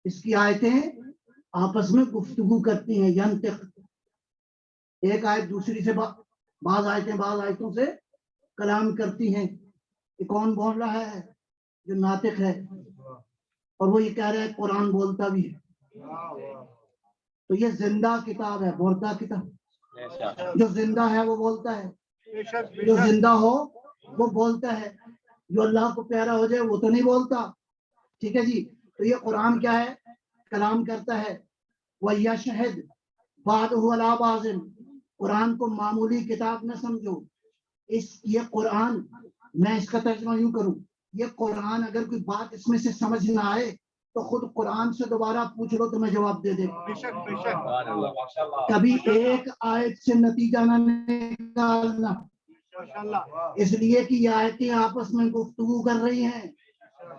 اس کی آیتیں آپس میں گفتگو کرتی ہیں، ینطق، ایک آیت دوسری سے بعض آیتیں بعض آیتوں سے کلام کرتی ہیں۔ یہ کون بول رہا ہے؟ جو ناطق ہے، اور وہ یہ کہہ رہا ہے قرآن بولتا بھی ہے۔ تو یہ زندہ کتاب ہے، مردہ کتاب؟ جو زندہ ہے وہ بولتا ہے، جو زندہ ہو وہ بولتا ہے، جو اللہ کو پیارا ہو جائے وہ تو نہیں بولتا۔ ٹھیک ہے جی، تو یہ قرآن کیا ہے؟ کلام کرتا ہے۔ وَيَشْهَدْ بَعْضُهُ عَلَىٰ بَعْضٍ، قرآن کو معمولی کتاب نہ سمجھو، یہ قرآن، میں اس کا ترجمہ یوں کروں، یہ قرآن اگر کوئی بات اس میں سے سمجھ نہ آئے تو خود قرآن سے دوبارہ پوچھ لو تو میں جواب دے دے گا۔ سبحان اللہ۔ کبھی ایک آیت سے نتیجہ نہ نکالنا، اس لیے کہ یہ آیتیں آپس میں گفتگو کر رہی ہیں۔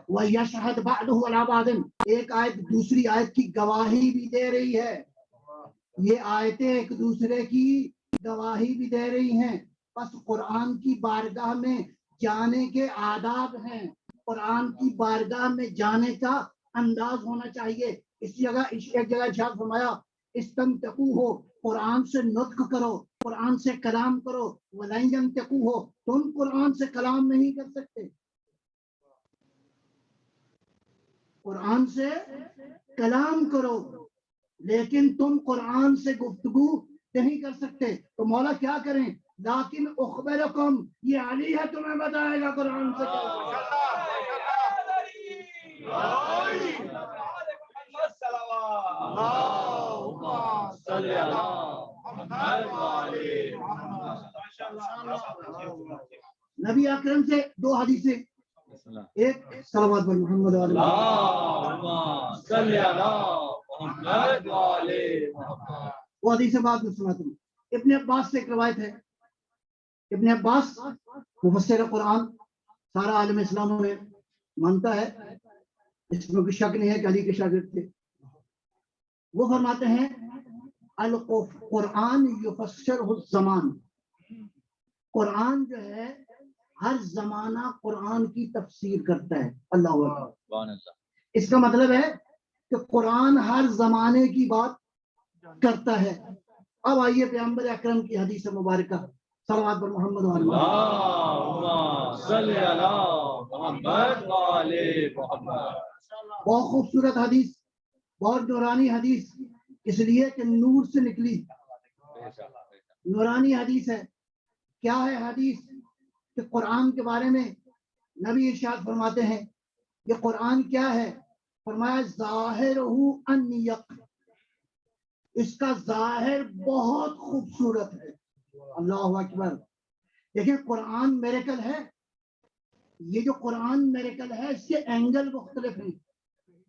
وَيَشْهَدْ بَعْضُهُ عَلَىٰ بَعْضٍ، ایک آیت دوسری آیت کی گواہی بھی دے رہی ہے، یہ آیتیں ایک دوسرے کی گواہی بھی دے رہی ہیں۔ بس قرآن کی بارگاہ میں جانے کے آداب ہیں، قرآن کی بارگاہ میں جانے کا انداز ہونا چاہیے۔ اس جگہ ایک جگہ ارشاد فرمایا استنطقوا، قرآن سے نطق کرو، قرآن سے کلام کرو۔ وَلَن يَنطِقوا، تم قرآن سے کلام نہیں کر سکتے، قرآن سے کلام کرو لیکن تم قرآن سے گفتگو نہیں کر سکتے۔ تو مولا کیا کریں؟ لیکن اخبرکم، یہ علی ہے تمہیں بتائے گا قرآن سے نبی اکرم سے دو حدیثیں، ایک صلوات پر محمد علیہ اللهم صل على محمد وعلى محمد۔ وہ حدیث بات میں سناتا ہوں۔ ابن عباس سے ایک روایت ہے، ابن عباس مفسر قرآن، سارا عالم اسلام میں مانتا ہے، اس میں کوئی شک نہیں ہے کہ علی کے شاگرد تھے۔ وہ فرماتے ہیں القرآن یفسرہ الزمان، قرآن جو ہے ہر زمانہ قرآن کی تفسیر کرتا ہے۔ اللہ اکبر، سبحان اللہ۔ اس کا مطلب ہے کہ قرآن ہر زمانے کی بات کرتا ہے۔ اب آئیے پیغمبر اکرم کی حدیث مبارکہ، صلوات پر محمد وعلی اللهم صل على محمد وعلى محمد۔ بہت خوبصورت حدیث، بہت نورانی حدیث، اس لیے کہ نور سے نکلی، نورانی حدیث ہے۔ کیا ہے حدیث کہ قرآن کے بارے میں نبی ارشاد فرماتے ہیں یہ قرآن کیا ہے؟ فرمایا ظاہرہ ان یک، اس کا ظاہر بہت خوبصورت ہے. اللہ اکبر. دیکھیں قرآن میریکل ہے. یہ جو قرآن میریکل ہے اس کے اینگل مختلف ہیں.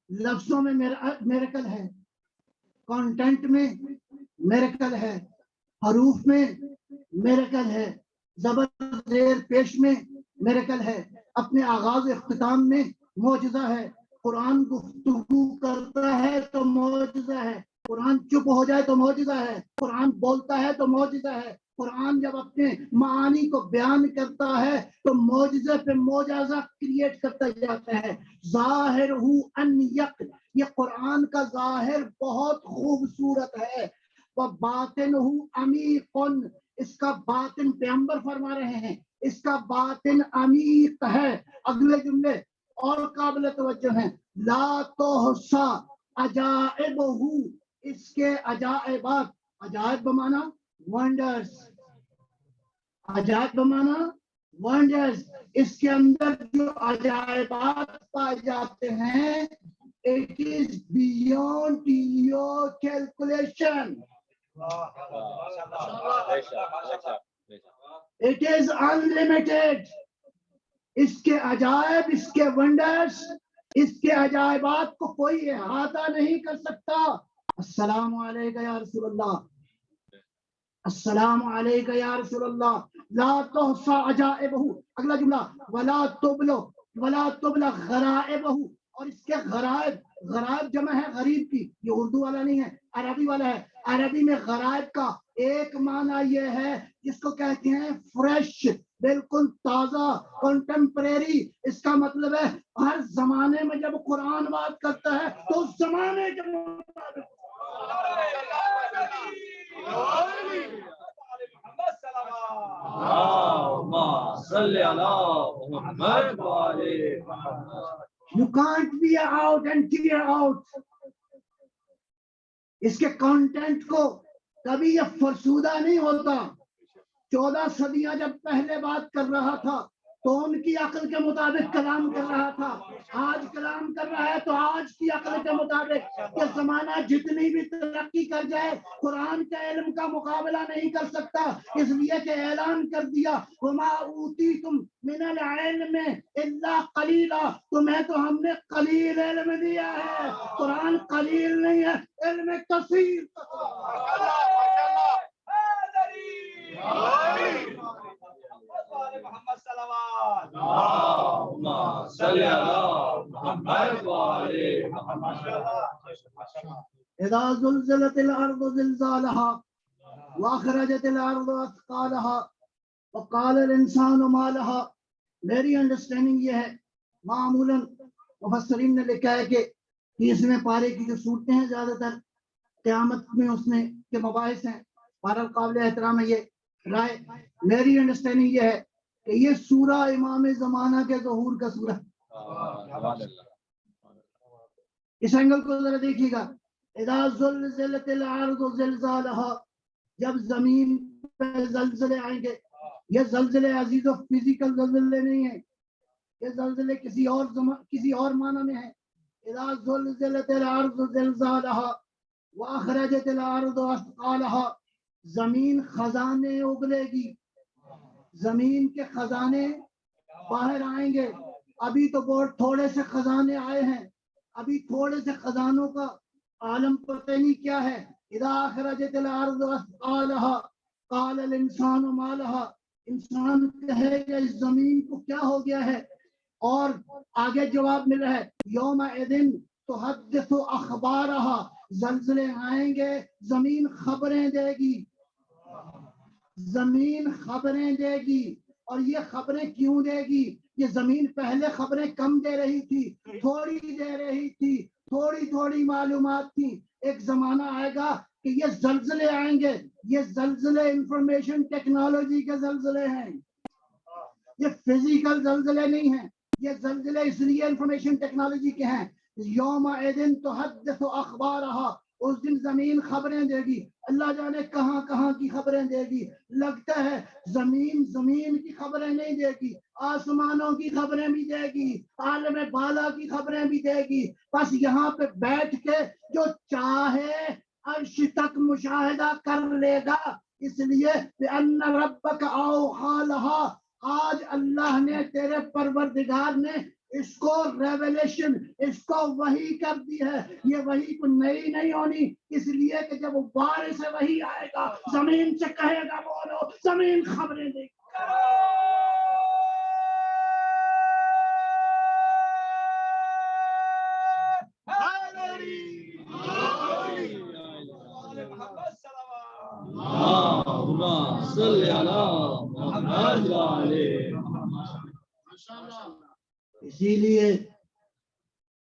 لفظوں میں میریکل ہے، کانٹینٹ میں میریکل ہے، حروف میں میریکل ہے، زبر زیر پیش میں میریکل ہے، اپنے آغاز اختتام میں معجزہ ہے. قرآن گفتگو کرتا ہے تو معجزہ ہے، قرآن چپ ہو جائے تو معجزہ ہے، قرآن بولتا ہے تو معجزہ ہے، قرآن جب اپنے معانی کو بیان کرتا ہے تو معجزے پہ معجزہ کریٹ کرتا جاتا ہے. ظاہرہ ان یک، یہ قرآن کا ظاہر بہت خوبصورت ہے. وباطنہ عمیق، اس کا باطن پیغمبر فرما رہے ہیں اس کا باطن عمیق ہے. اگلے جملے اور قابل توجہ ہیں. لا تحصی عجائبہ، اس کے عجائبات، عجائب بمانا ونڈرز، عجائب بمانا ونڈرز، اس کے اندر جو عجائبات پائے جاتے ہیں it is beyond your calculation. It is unlimited. اس کے عجائب، اس کے ونڈرز، اس کے عجائبات کو کوئی احاطہ نہیں کر سکتا. السلام علیکہ یا رسول اللہ، السلام علیکہ یا رسول اللہ. لا تحصى عجائبہ، اگلا جملہ ولا تبلغ غرائبہ، اور اس کے غرائب، غرائب جمع ہے غریب کی، یہ اردو والا نہیں ہے عربی والا ہے. عربی میں غرائب کا ایک معنی یہ ہے جس کو کہتے ہیں فریش، بالکل تازہ، کنٹمپریری. اس کا مطلب ہے ہر زمانے میں جب قرآن بات کرتا ہے تو اس زمانے کے مطابق. You can't be out and tear out. اس کے کانٹینٹ کو کبھی یہ فرسودہ نہیں ہوتا. 14 صدیاں جب پہلے بات کر رہا تھا تو ان کی عقل کے مطابق کلام کر رہا تھا، آج کلام کر رہا ہے تو آج کی عقل کے مطابق. کہ زمانہ جتنی بھی ترقی کر جائے قرآن کے علم کا مقابلہ نہیں کر سکتا، اس لیے کہ اعلان کر دیا وما اوتیتم من العلم الا قلیلا، تمہیں تو ہم نے قلیل علم دیا ہے. قرآن قلیل نہیں ہے، علم کثیر. اذا زلزلت الارض زلزالها واخرجت الارض اثقالها وقال الانسان ما لها. میری انڈرسٹینڈنگ یہ ہے، معمولاً مفسرین نے لکھا ہے کہ 30ویں پارے کی جو صورتیں ہیں زیادہ تر قیامت میں اس میں کے مباحث ہیں. بہرحال قابل احترام ہے یہ رائے. میری انڈرسٹینڈنگ یہ ہے کہ یہ سورہ امام زمانہ کے ظہور کا سورہ. اس اینگل کو ذرا دیکھیے گا. اذا زلزلت الارض زلزالها، جب زمین پہ زلزلے آئیں گے. یہ زلزلے عزیز و فزیکل زلزلے نہیں ہیں، یہ زلزلے کسی اور معنی میں ہیں. اذا زلزلت الارض زلزالها واخرجت الارض اثقالها، زمین خزانے اگلے گی، زمین کے خزانے باہر آئیں گے. ابھی تو بہت تھوڑے سے خزانے آئے ہیں، ابھی تھوڑے سے خزانوں کا عالم پتہ نہیں کیا ہے. اذا اخرجت الارض اثقالها قال الانسان ما لها، انسان کہے گا اس زمین کو کیا ہو گیا ہے. اور آگے جواب مل رہا ہے یومئذ تحدث اخبارها، زلزلے آئیں گے زمین خبریں دے گی، زمین خبریں دے گی. اور یہ خبریں کیوں دے گی؟ یہ زمین پہلے خبریں کم دے رہی تھی، تھوڑی دے رہی تھی، تھوڑی معلومات تھی. ایک زمانہ آئے گا کہ یہ زلزلے آئیں گے. یہ زلزلے انفارمیشن ٹیکنالوجی کے زلزلے ہیں، یہ فزیکل زلزلے نہیں ہیں. یہ زلزلے اس لیے انفارمیشن ٹیکنالوجی کے ہیں. یومئذ تحدث اخبارها، اس دن زمین خبریں دے گی، اللہ جانے کہاں کہاں کی خبریں دے گی. لگتا ہے زمین کی خبریں نہیں دے گی، آسمانوں کی خبریں بھی دے گی، عالم بالا کی خبریں بھی دے گی. بس یہاں پہ بیٹھ کے جو چاہے عرش تک مشاہدہ کر لے گا. اس لیے بِأَنَّ رَبَّكَ أَوْحَىٰ لَهَا، آج اللہ نے تیرے پروردگار نے اس کو ریویلیشن، اس کو وحی کر دی ہے. یہ وحی کو نئی نہیں ہونی، اس لیے کہ جب اوپر سے وحی آئے گا زمین سے کہے گا بولو، زمین خبریں دے گی. اللهم صل على محمد وعلى محمد. اسی لیے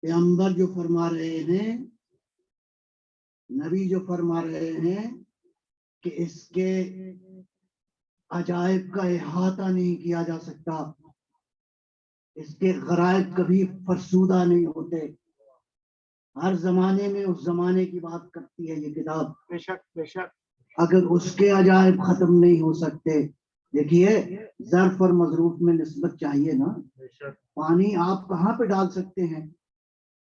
پیغمبر جو فرما رہے ہیں، نبی جو فرما رہے ہیں کہ اس کے عجائب کا احاطہ نہیں کیا جا سکتا، اس کے غرائب کبھی فرسودہ نہیں ہوتے. ہر زمانے میں اس زمانے کی بات کرتی ہے یہ کتاب. بے شک بے شک. اگر اس کے عجائب ختم نہیں ہو سکتے، دیکھیے ظرف اور مظروف میں نسبت چاہیے نا. پانی آپ کہاں پہ ڈال سکتے ہیں؟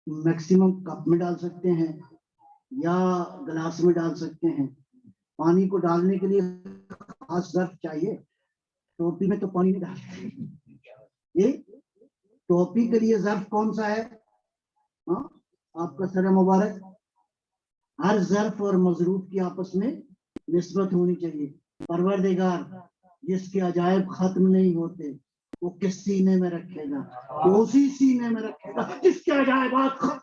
میکسیمم کپ میں ڈال سکتے ہیں یا گلاس میں ڈال سکتے ہیں. پانی کو ڈالنے کے لیے خاص ظرف چاہیے. ٹوپی میں تو پانی نہیں ڈالتے. یہ ٹوپی کے لیے ظرف کون سا ہے؟ ہاں آپ کا سر مبارک. ہر ظرف اور مظروف کی آپس میں نسبت ہونی چاہیے. پروردگار جس کے عجائب ختم نہیں ہوتے وہ کس سینے میں رکھے گا؟ وہ اسی سینے میں رکھے گا جس کے عجائبات ختم.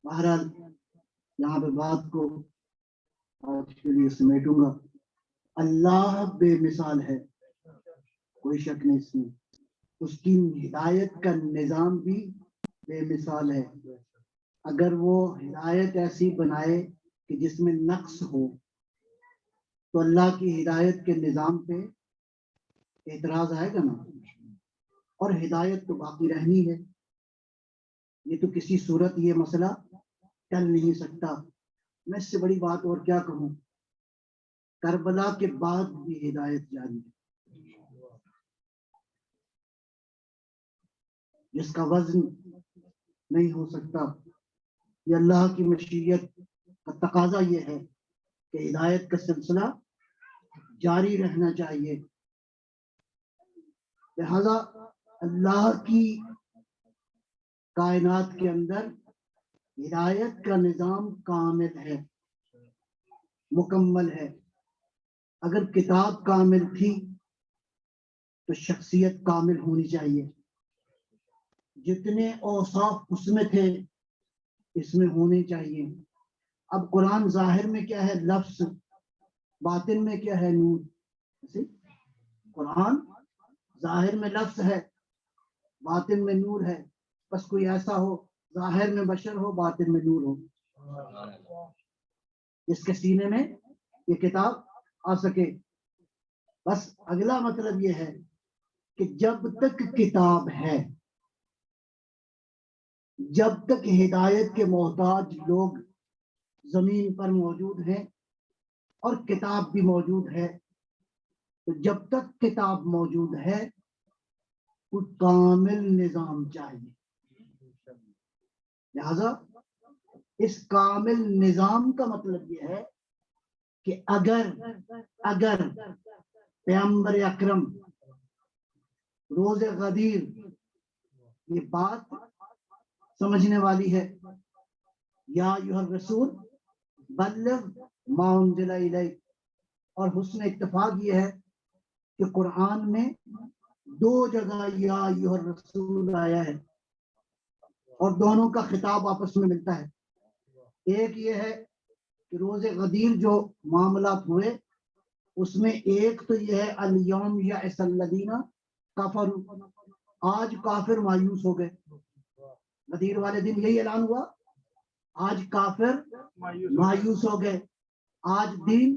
بہرحال یہاں پہ بات کو آج کے لیے سمیٹوں گا. اللہ بے مثال ہے، کوئی شک نہیں اس میں. اس کی ہدایت کا نظام بھی بے مثال ہے. اگر وہ ہدایت ایسی بنائے کہ جس میں نقص ہو تو اللہ کی ہدایت کے نظام پہ اعتراض آئے گا نا. اور ہدایت تو باقی رہنی ہے، یہ تو کسی صورت یہ مسئلہ ٹل نہیں سکتا. میں اس سے بڑی بات اور کیا کہوں. کربلا کے بعد بھی ہدایت جاری ہے، جس کا وزن نہیں ہو سکتا. یہ اللہ کی مشیت کا تقاضا یہ ہے کہ ہدایت کا سلسلہ جاری رہنا چاہیے. لہذا اللہ کی کائنات کے اندر ہدایت کا نظام کامل ہے، مکمل ہے. اگر کتاب کامل تھی تو شخصیت کامل ہونی چاہیے. جتنے اوصاف اس میں تھے اس میں ہونے چاہیے. اب قرآن ظاہر میں کیا ہے؟ لفظ. باطن میں کیا ہے؟ نور. قرآن ظاہر میں لفظ ہے، باطن میں نور ہے. بس کوئی ایسا ہو ظاہر میں بشر ہو، باطن میں نور ہو، جس کے سینے میں یہ کتاب آ سکے. بس اگلا مطلب یہ ہے کہ جب تک کتاب ہے، جب تک ہدایت کے محتاج لوگ زمین پر موجود ہیں اور کتاب بھی موجود ہے، تو جب تک کتاب موجود ہے کوئی کامل نظام چاہیے. لہذا اس کامل نظام کا مطلب یہ ہے کہ اگر پیغمبر اکرم روز غدیر یہ بات سمجھنے والی ہے، یا ایھا الرسول بلغ ما انزل الیک. اور حسن اتفاق یہ ہے کہ قرآن میں 2 جگہ یا ایھا الرسول آیا ہے اور دونوں کا خطاب آپس میں ملتا ہے. ایک یہ ہے کہ روز غدیر جو معاملات ہوئے اس میں ایک تو یہ ہے الیوم یئس الذین کفروا، آج کافر مایوس ہو گئے. غدیر والے دن یہی اعلان ہوا، آج کافر مایوس ہو گئے، آج دین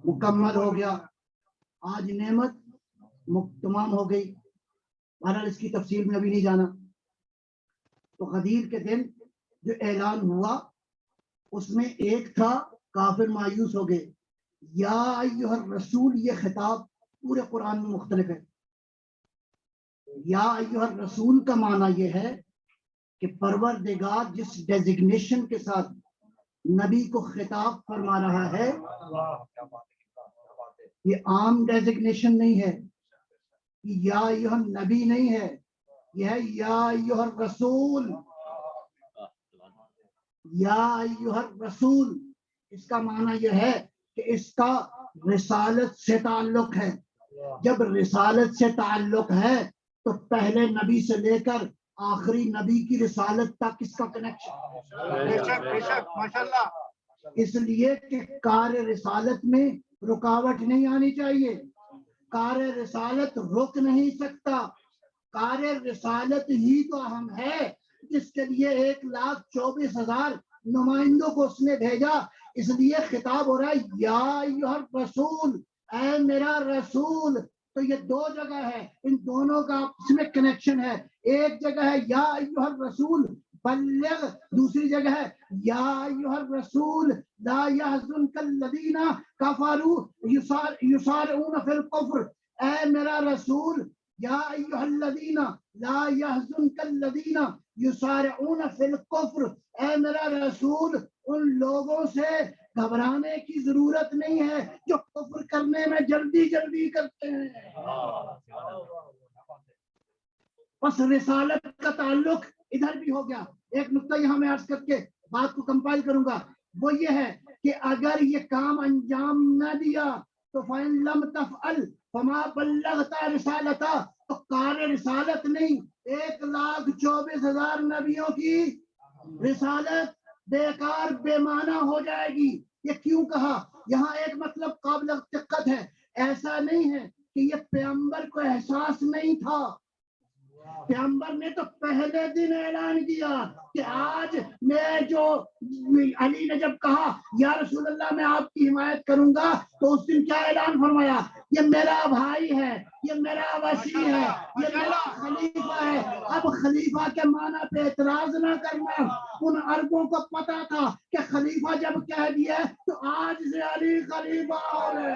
مکمل ہو گیا، آج نعمت تمام ہو گئی. بہرحال اس کی تفصیل میں ابھی نہیں جانا. تو غدیر کے دن جو اعلان ہوا اس میں ایک تھا کافر مایوس ہو گئے. یا ایھا الرسول یہ خطاب پورے قرآن میں مختلف ہے. یا ایھا الرسول کا معنی یہ ہے کہ پروردگار جس ڈیزگنیشن کے ساتھ نبی کو خطاب فرما رہا ہے یہ عام ڈیزگنیشن نہیں ہے, یا ایھا النبی نہیں ہے, یہ ہے یا ایھا الرسول. یا ایھا الرسول اس کا معنی یہ ہے کہ اس کا رسالت سے تعلق ہے. جب رسالت سے تعلق ہے تو پہلے نبی سے لے کر آخری نبی کی رسالت تک اس کا کنیکشن. بے شک ماشاءاللہ. اس لیے کہ کار رسالت میں رکاوٹ نہیں آنی چاہیے. کار رسالت رک نہیں سکتا. کار رسالت ہی تو اہم ہے جس کے لیے 1,24,000 نمائندوں کو اس نے بھیجا. اس لیے خطاب ہو رہا ہے یا ایھا الرسول, اے میرا رسول. تو یہ دو جگہ ہے, ان دونوں کا آپس میں کنیکشن ہے. ایک جگہ ہے یا ایھا الرسول بلغ, دوسری جگہ ہے یا ایھا الرسول لا يحزنك الذين كفروا يسارعون في الكفر. اے میرا رسول یا ایھا الذین لا يحزنك الذین یسارعون فی الکفر, اے میرا رسول ان لوگوں سے گھبرانے کی ضرورت نہیں ہے جو کفر کرنے میں جلدی جلدی کرتے ہیں. بس رسالت کا تعلق ادھر بھی ہو گیا. ایک نقطہ یہاں میں عرض کر کے بات کو کمپائل کروں گا, وہ یہ ہے کہ اگر یہ کام انجام نہ دیا تو فَإِن لَمْ تَفْعَلْ فَمَا بَلَّغْتَ رِسَالَتَا, تو کار رسالت نہیں 1,24,000 نبیوں کی رسالت بیکار بے معنی ہو جائے گی. یہ کیوں کہا؟ یہاں ایک مطلب قابل دقت ہے. ایسا نہیں ہے کہ یہ پیغمبر کو احساس نہیں تھا. پیغمبر نے تو پہلے دن اعلان کیا کہ آج میں جو علی نے جب کہا یا رسول اللہ میں آپ کی حمایت کروں گا تو اس دن کیا اعلان فرمایا, یہ میرا بھائی ہے, یہ میرا وسیع ہے, یہ میرا خلیفہ ہے. اب خلیفہ کے معنی پہ اعتراض نہ کرنا. ان عربوں کو پتا تھا کہ خلیفہ جب کہہ دیا تو آج سے علی خلیفہ ہو گئے.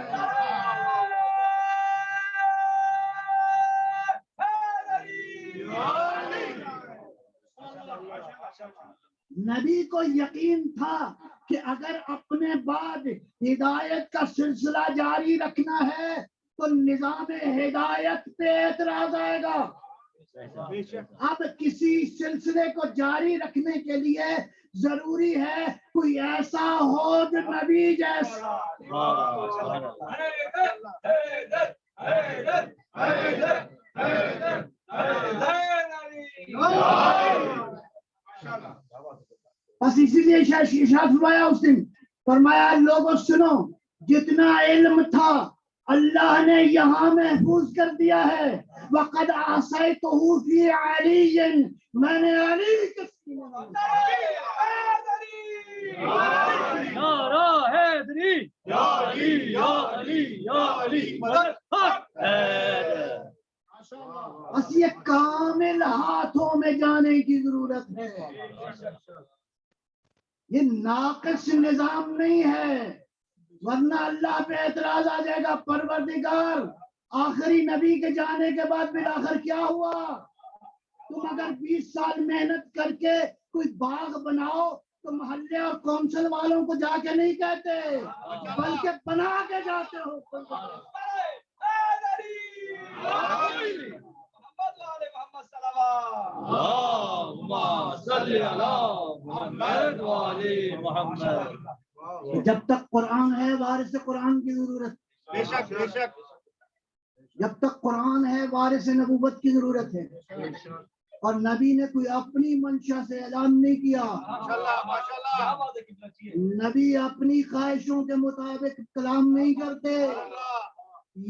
نبی کو یقین تھا کہ اگر اپنے بعد ہدایت کا سلسلہ جاری رکھنا ہے تو نظام ہدایت پہ اعتراض آئے گا. اب کسی سلسلے کو جاری رکھنے کے لیے ضروری ہے کوئی ایسا ہو جو نبی جیسا. بس اسی لیے ارشاد فرمایا اس دن, فرمایا لوگوں سنو, جتنا علم تھا اللہ نے یہاں محفوظ کر دیا ہے. وَقَدْ أَحْصَيْتُهُ فِي عَلِيٍّ, میں نے علی کے بس یہ کامل ہاتھوں میں جانے کی ضرورت ہے. یہ ناقص نظام نہیں ہے, ورنہ اللہ پہ اعتراض آ جائے گا. پروردگار آخری نبی کے جانے کے بعد بالآخر کیا ہوا؟ تم اگر 20 سال محنت کر کے کوئی باغ بناؤ تو محلے اور کونسل والوں کو جا کے نہیں کہتے بلکہ بنا کے جاتے ہو. جب تک قرآن ہے وارث قرآن کی ضرورت. بے شک بے شک. جب تک قرآن ہے وارث نبوت کی ضرورت ہے. اور نبی نے کوئی اپنی منشا سے اعلان نہیں کیا. نبی اپنی خواہشوں کے مطابق کلام نہیں کرتے.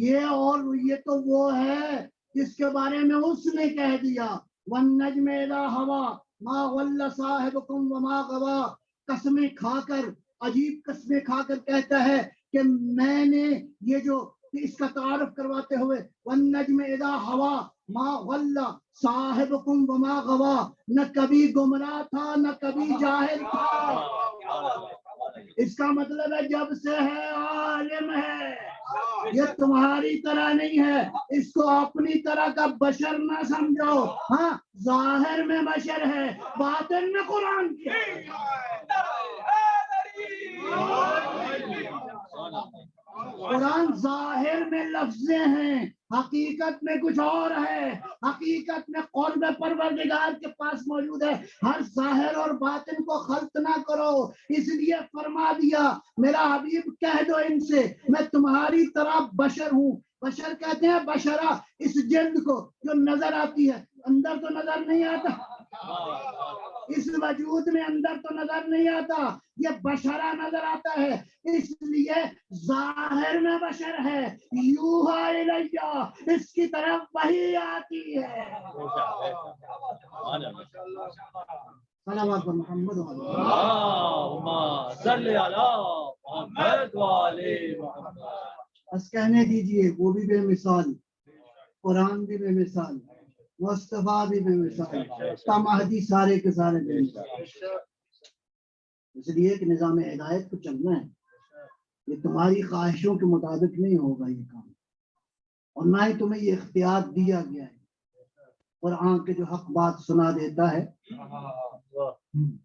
یہ تو وہ ہے جس کے بارے میں اس نے کہہ دیا وَالنَّجْمِ إِذَا هَوَىٰ مَا ضَلَّ صَاحِبُكُمْ وَمَا غَوَىٰ. قسمیں کھا کر, عجیب قسمیں کھا کر کہتا ہے کہ میں نے یہ جو کہ اس کا تعارف کرواتے ہوئے والنجم اذا ہوا ما غل صاحبکم وما غوا، نہ کبھی گمراہ تھا نہ کبھی جاہل تھا۔ اس کا مطلب ہے جب سے ہے عالم ہے، یہ تمہاری طرح نہیں ہے، اس کو اپنی طرح کا بشر نہ سمجھو۔ ہاں ظاہر میں بشر ہے، باطن میں قرآن کی ہے۔ قرآن ظاہر میں لفظیں ہیں، حقیقت میں کچھ اور ہے۔ حقیقت میں قرب پروردگار کے پاس موجود ہے۔ ہر ظاہر اور باطن کو خلط نہ کرو، اس لیے فرما دیا میرا حبیب کہہ دو ان سے میں تمہاری طرح بشر ہوں۔ بشر کہتے ہیں بشرا اس جلد کو جو نظر آتی ہے، اندر تو نظر نہیں آتا، اس وجود میں اندر تو نظر نہیں آتا، یہ بشرا نظر آتا ہے، اس لیے ظاہر میں بشر ہے۔ یوحا الیہ، اس کی طرف وحی آتی ہے۔ صلوات محمد اللہم صلی علی محمد وعلی محمد۔ بس کہنے دیجئے وہ بھی بے مثال، قرآن بھی بے مثال، مصطفیٰ بھی بے مثال، مہدی سارے کے سارے بے مثال۔ اس لیے کہ نظام ہدایت کو چلنا ہے، یہ تمہاری خواہشوں کے مطابق نہیں ہوگا یہ کام، اور نہ ہی تمہیں یہ اختیار دیا گیا ہے۔ قرآن کے جو حق بات سنا دیتا ہے،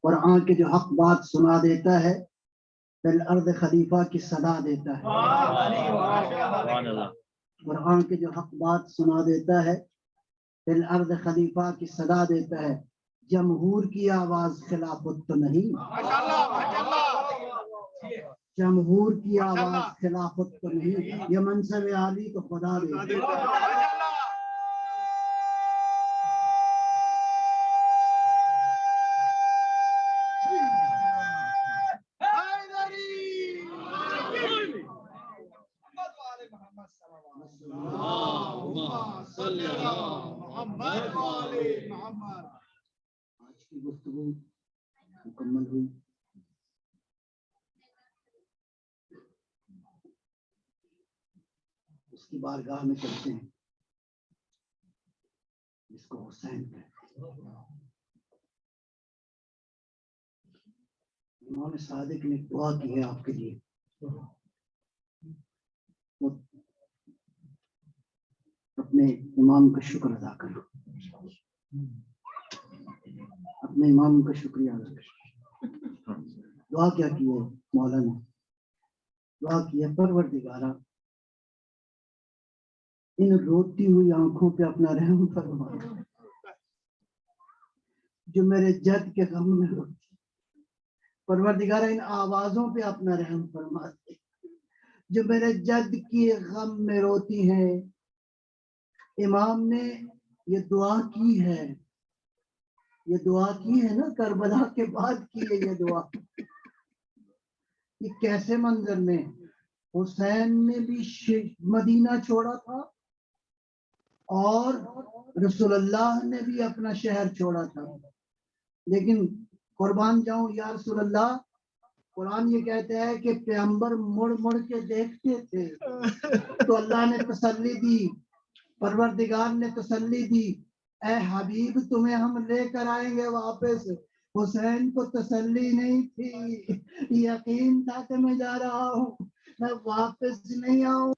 قرآن کے جو حق بات سنا دیتا ہے، فی الارض خلیفہ کی صدا دیتا ہے۔ قرآن کے جو حق بات سنا دیتا ہے، فی الارض خلیفہ کی صدا دیتا ہے۔ جمہور کی آواز خلافت تو نہیں، جمہور کی آواز خلافت تو نہیں، یہ منصب عالی تو خدا دیتا ہے۔ اللہم صلی علی محمد وعلی محمد۔ آج کی گفتگو مکمل ہوئی۔ اس کی بارگاہ میں چلتے ہیں جس کو حسین کہتے ہیں۔ امام صادق نے دعا کی ہے آپ کے لیے، اپنے امام کا شکر ادا کرو، اپنے امام کا شکریہ ادا کرو۔ دعا کیا کی ہے مولا نے؟ دعا کی ہے پروردگارا ان روتی ہوئی آنکھوں پہ اپنا رحم فرما، جو میرے جد کے غم میں روتی، پروردگارا ان آوازوں پہ اپنا رحم فرما دے جو میرے جد کی غم میں روتی ہیں۔ امام نے یہ دعا کی ہے، یہ دعا کی ہے نا، کربلا کے بعد کی ہے یہ دعا۔ یہ کیسے منظر میں حسین نے بھی مدینہ چھوڑا تھا اور رسول اللہ نے بھی اپنا شہر چھوڑا تھا، لیکن قربان جاؤں یا رسول اللہ، قرآن یہ کہتا ہے کہ پیغمبر مڑ مڑ کے دیکھتے تھے تو اللہ نے تسلی دی، پروردگار نے تسلی دی، اے حبیب تمہیں ہم لے کر آئیں گے واپس۔ حسین کو تسلی نہیں تھی، یقین تھا کہ میں جا رہا ہوں، میں واپس نہیں آؤں